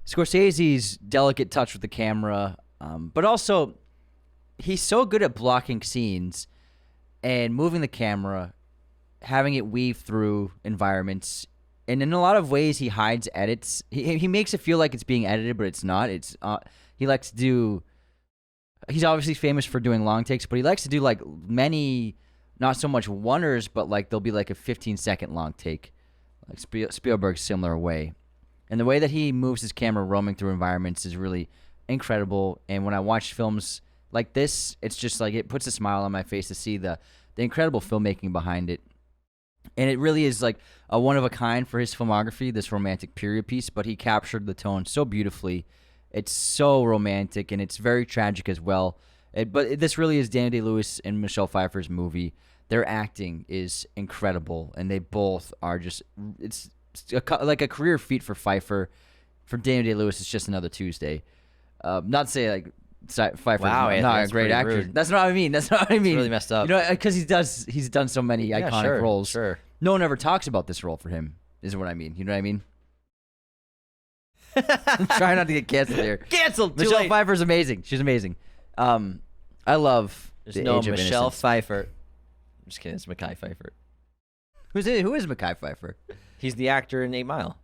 Scorsese's delicate touch with the camera, but also he's so good at blocking scenes and moving the camera, having it weave through environments. And in a lot of ways, he hides edits. He makes it feel like it's being edited, but it's not. He likes to do. He's obviously famous for doing long takes, but he likes to do like many, not so much oneers, but like there'll be like a 15-second long take. Like Spielberg's similar way. And the way that he moves his camera roaming through environments is really incredible. And when I watch films like this, it's just like it puts a smile on my face to see the incredible filmmaking behind it. And it really is like a one-of-a-kind for his filmography, this romantic period piece, but he captured the tone so beautifully. It's so romantic, and it's very tragic as well. But this really is Daniel Day-Lewis and Michelle Pfeiffer's movie. Their acting is incredible, and they both are just it's like a career feat for Pfeiffer. For Daniel Day-Lewis, it's just another Tuesday. Not to say like Pfeiffer's not a great actor. Rude. That's not what I mean. That's not what I mean. It's really messed up. You know, because he's done so many iconic roles. Sure. No one ever talks about this role for him. Is what I mean. You know what I mean? I'm trying not to get canceled here. Canceled. Michelle Pfeiffer's amazing. She's amazing. I love There's The no Age of Michelle Innocence. Pfeiffer. I'm just kidding. It's Mekhi Pfeiffer. Who is Mekhi Phifer? He's the actor in 8 Mile.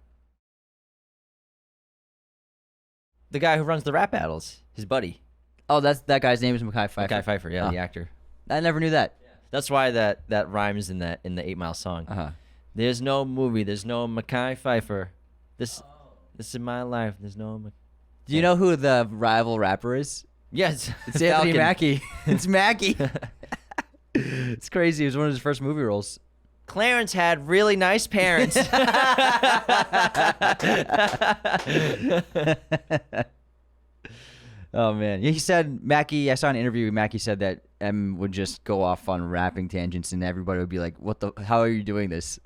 The guy who runs the rap battles. His buddy. Oh, that guy's name is Mekhi Phifer. Mekhi Phifer, yeah, the actor. I never knew that. That's why that rhymes in the 8 Mile song. Uh-huh. There's no movie. There's no Mekhi Phifer. This is my life. There's no. Do you know who the rival rapper is? Yes, It's Anthony Mackie. It's Mackie. It's crazy. It was one of his first movie roles. Clarence had really nice parents. Oh man, he said Mackie. I saw an interview with Mackie said that M would just go off on rapping tangents, and everybody would be like, "What the? How are you doing this?"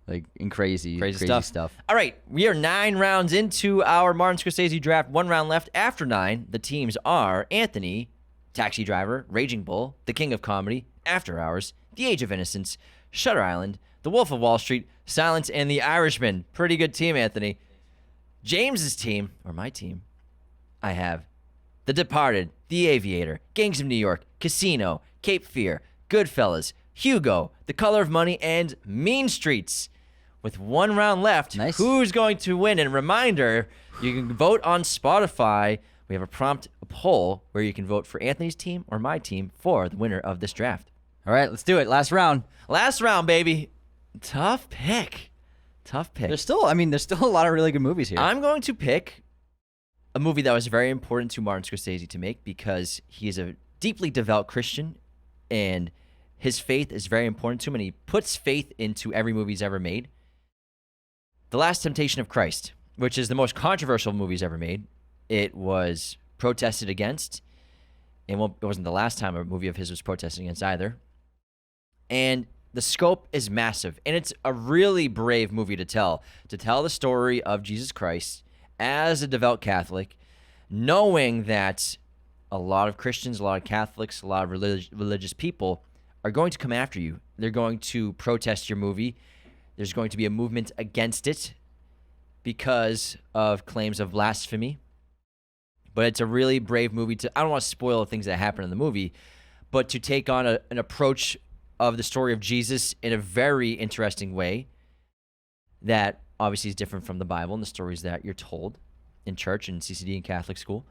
Like in crazy stuff. All right, we are 9 rounds into our Martin Scorsese draft. 1 round left. After 9, the teams are Anthony, Taxi Driver, Raging Bull, The King of Comedy, After Hours, The Age of Innocence, Shutter Island, The Wolf of Wall Street, Silence, and The Irishman. Pretty good team, Anthony. James's team, or my team, I have The Departed, The Aviator, Gangs of New York, Casino, Cape Fear, Goodfellas, Hugo, The Color of Money, and Mean Streets. With 1 round left, nice. Who's going to win? And reminder, you can vote on Spotify. We have a poll where you can vote for Anthony's team or my team for the winner of this draft. All right, let's do it. Last round. Last round, baby. Tough pick. There's still a lot of really good movies here. I'm going to pick a movie that was very important to Martin Scorsese to make because he is a deeply devout Christian and his faith is very important to him and he puts faith into every movie he's ever made. The Last Temptation of Christ, which is the most controversial movie he's ever made. It was protested against. And it wasn't the last time a movie of his was protested against either. And the scope is massive. And it's a really brave movie to tell. To tell the story of Jesus Christ as a devout Catholic, knowing that a lot of Christians, a lot of Catholics, a lot of religious people are going to come after you. They're going to protest your movie. There's going to be a movement against it because of claims of blasphemy. But it's a really brave movie. I don't want to spoil things that happen in the movie, but to take on an approach of the story of Jesus in a very interesting way that obviously is different from the Bible and the stories that you're told in church and CCD and Catholic school.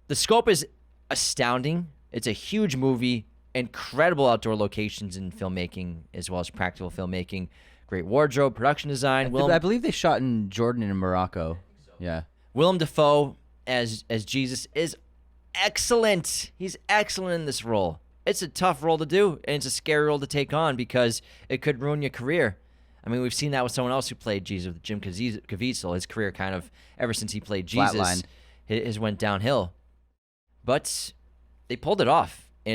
The scope is astounding. It's a huge movie, incredible outdoor locations in filmmaking as well as practical filmmaking. Great wardrobe, production design. I believe they shot in Jordan and Morocco. Yeah. Willem Dafoe as Jesus is excellent. He's excellent in this role. It's a tough role to do, and it's a scary role to take on because it could ruin your career. I mean, we've seen that with someone else who played Jesus, with Jim Caviezel. His career kind of, ever since he played Jesus, Flatline. His went downhill. But they pulled it off, and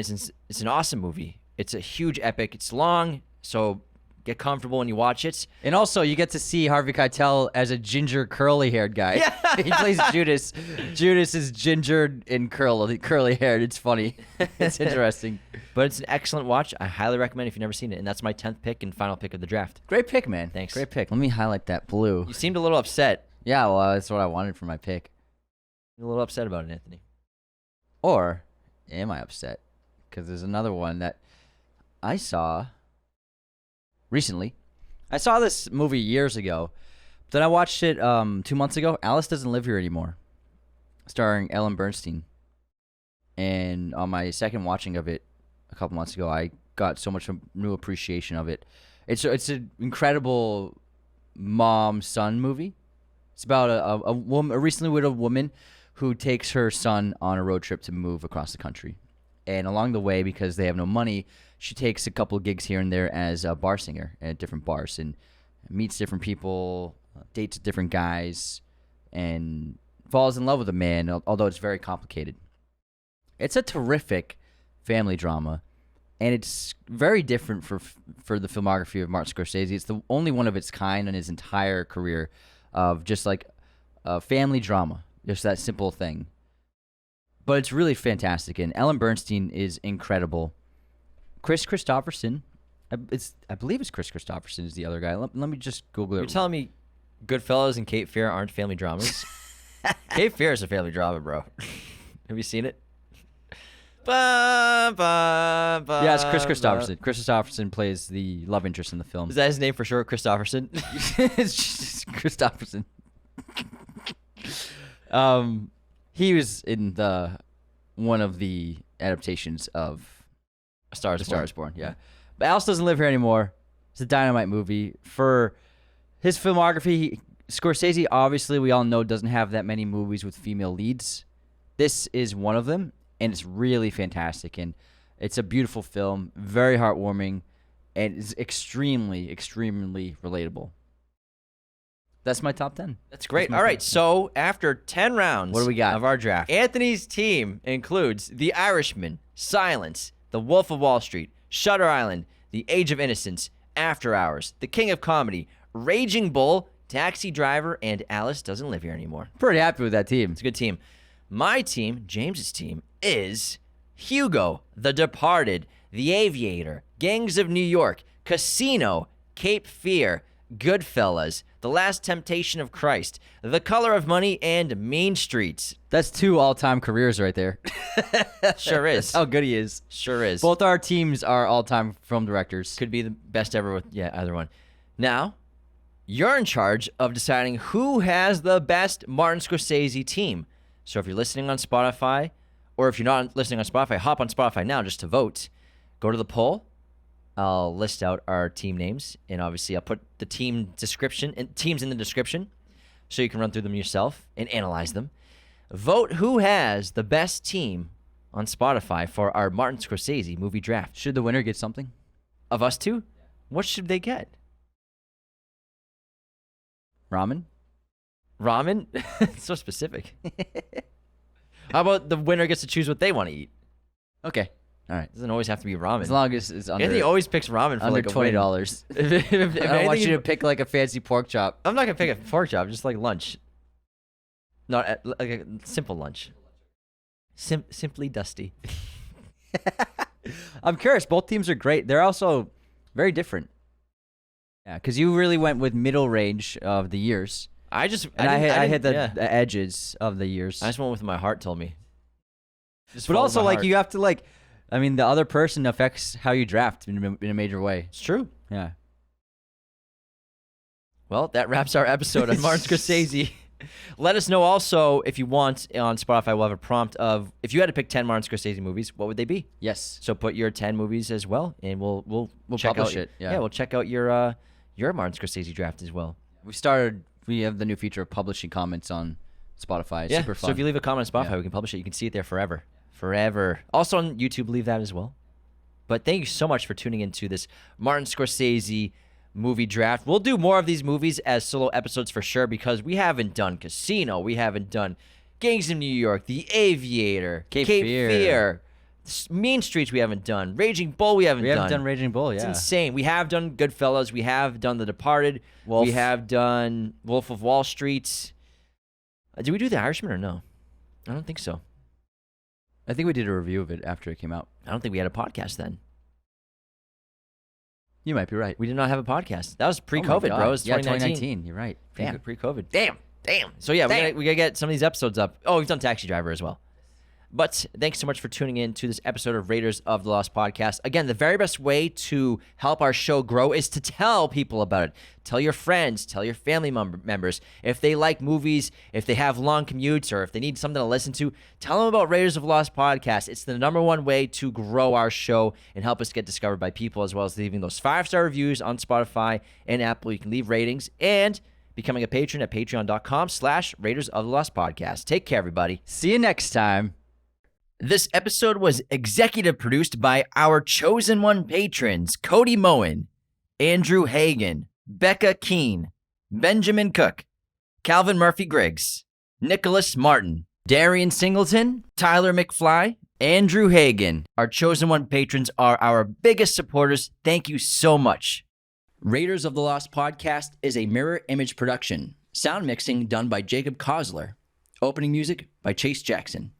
it's an awesome movie. It's a huge epic. It's long, so get comfortable when you watch it. And also, you get to see Harvey Keitel as a ginger, curly-haired guy. Yeah. He plays Judas. Judas is gingered and curly-haired. It's funny. It's interesting. But it's an excellent watch. I highly recommend if you've never seen it. And that's my 10th pick and final pick of the draft. Great pick, man. Thanks. Great pick. Let me highlight that blue. You seemed a little upset. Yeah, well, that's what I wanted for my pick. You're a little upset about it, Anthony. Or am I upset? Because there's another one that I saw recently. I saw this movie years ago. But then I watched it 2 months ago. Alice Doesn't Live Here Anymore, starring Ellen Bernstein. And on my second watching of it a couple months ago, I got so much new appreciation of it. It's an incredible mom-son movie. It's about a recently widowed woman who takes her son on a road trip to move across the country. And along the way, because they have no money, she takes a couple of gigs here and there as a bar singer at different bars and meets different people, dates different guys, and falls in love with a man, although it's very complicated. It's a terrific family drama, and it's very different for the filmography of Martin Scorsese. It's the only one of its kind in his entire career of just like a family drama, just that simple thing. But it's really fantastic, and Ellen Bernstein is incredible. Chris Christopherson, I believe it's Chris Christopherson is the other guy. Let me just Google it. You're telling me Goodfellas and Cape Fear aren't family dramas? Cape Fear is a family drama, bro. Have you seen it? Ba, ba, ba, Yeah, it's Chris ba. Christopherson. Chris Christopherson plays the love interest in the film. Is that his name for sure, Christopherson? It's just Christopherson. He was in one of the adaptations of A Star The Star Is Born. Yeah, but Alice doesn't live here anymore. It's a dynamite movie. For his filmography, Scorsese, obviously, we all know, doesn't have that many movies with female leads. This is one of them, and it's really fantastic. And it's a beautiful film, very heartwarming, and it's extremely, extremely relatable. That's my top 10. That's great. All right, so after 10 rounds What do we got? of our draft, Anthony's team includes The Irishman, Silence, The Wolf of Wall Street, Shutter Island, The Age of Innocence, After Hours, The King of Comedy, Raging Bull, Taxi Driver, and Alice Doesn't Live Here Anymore. Pretty happy with that team. It's a good team. My team, James's team, is Hugo, The Departed, The Aviator, Gangs of New York, Casino, Cape Fear, Goodfellas, The Last Temptation of Christ, The Color of Money, and Mean Streets. That's 2 all-time careers right there. Sure is. That's how good he is. Sure is. Both our teams are all-time film directors. Could be the best ever with, either one. Now, you're in charge of deciding who has the best Martin Scorsese team. So if you're listening on Spotify, or if you're not listening on Spotify, hop on Spotify now just to vote. Go to the poll. I'll list out our team names, and obviously I'll put the team description and teams in the description so you can run through them yourself and analyze them. Vote who has the best team on Spotify for our Martin Scorsese movie draft. Should the winner get something? Of us two? What should they get? Ramen? Ramen? It's so specific. How about the winner gets to choose what they want to eat? Okay. All right. It doesn't always have to be ramen. As long as it's under, Anthony always picks ramen for under like a win. $20. If I don't want anything, you to pick like a fancy pork chop. I'm not gonna pick a pork chop, just like lunch. Not like a simple lunch. Simply dusty. I'm curious. Both teams are great. They're also very different. Yeah, because you really went with middle range of the years. I just And I hit the, yeah. the edges of the years. I just went with what my heart told me. Just But follow also, my like, heart. you have to, like, I mean, the other person affects how you draft in a major way. It's true. Yeah. Well, that wraps our episode on Martin Scorsese. Let us know also if you want on Spotify. We'll have a prompt of if you had to pick 10 Martin Scorsese movies, what would they be? Yes. So put your 10 movies as well, and we'll check publish out it, yeah. we'll check out your Martin Scorsese draft as well. We have the new feature of publishing comments on Spotify. It's super fun. So if you leave a comment on Spotify, Yeah. we can publish it. You can see it there forever. Forever. Also on YouTube, leave that as well. But thank you so much for tuning into this Martin Scorsese movie draft. We'll do more of these movies as solo episodes for sure, because we haven't done Casino. We haven't done Gangs of New York, The Aviator, Cape Fear. Mean Streets we haven't done. Raging Bull we haven't done. We haven't done Raging Bull, It's yeah. insane. We have done Goodfellas. We have done The Departed. Wolf. We have done Wolf of Wall Street. Did we do The Irishman or no? I don't think so. I think we did a review of it after it came out. I don't think we had a podcast then. You might be right. We did not have a podcast. That was Oh my pre-COVID, God. bro. It was Yeah, 2019. You're right. Damn, pre-COVID. Damn. So yeah, we gotta get some of these episodes up. Oh, we've done Taxi Driver as well. But thanks so much for tuning in to this episode of Raiders of the Lost podcast. Again, the very best way to help our show grow is to tell people about it. Tell your friends, tell your family members. If they like movies, if they have long commutes, or if they need something to listen to, tell them about Raiders of the Lost podcast. It's the #1 way to grow our show and help us get discovered by people, as well as leaving those 5-star reviews on Spotify and Apple. You can leave ratings and becoming a patron at patreon.com/Raiders of the Lost podcast. Take care, everybody. See you next time. This episode was executive produced by our chosen one patrons, Cody Moen, Andrew Hagan, Becca Keene, Benjamin Cook, Calvin Murphy Griggs, Nicholas Martin, Darian Singleton, Tyler McFly, Andrew Hagan. Our chosen one patrons are our biggest supporters. Thank you so much. Raiders of the Lost podcast is a mirror image production. Sound mixing done by Jacob Kossler. Opening music by Chase Jackson.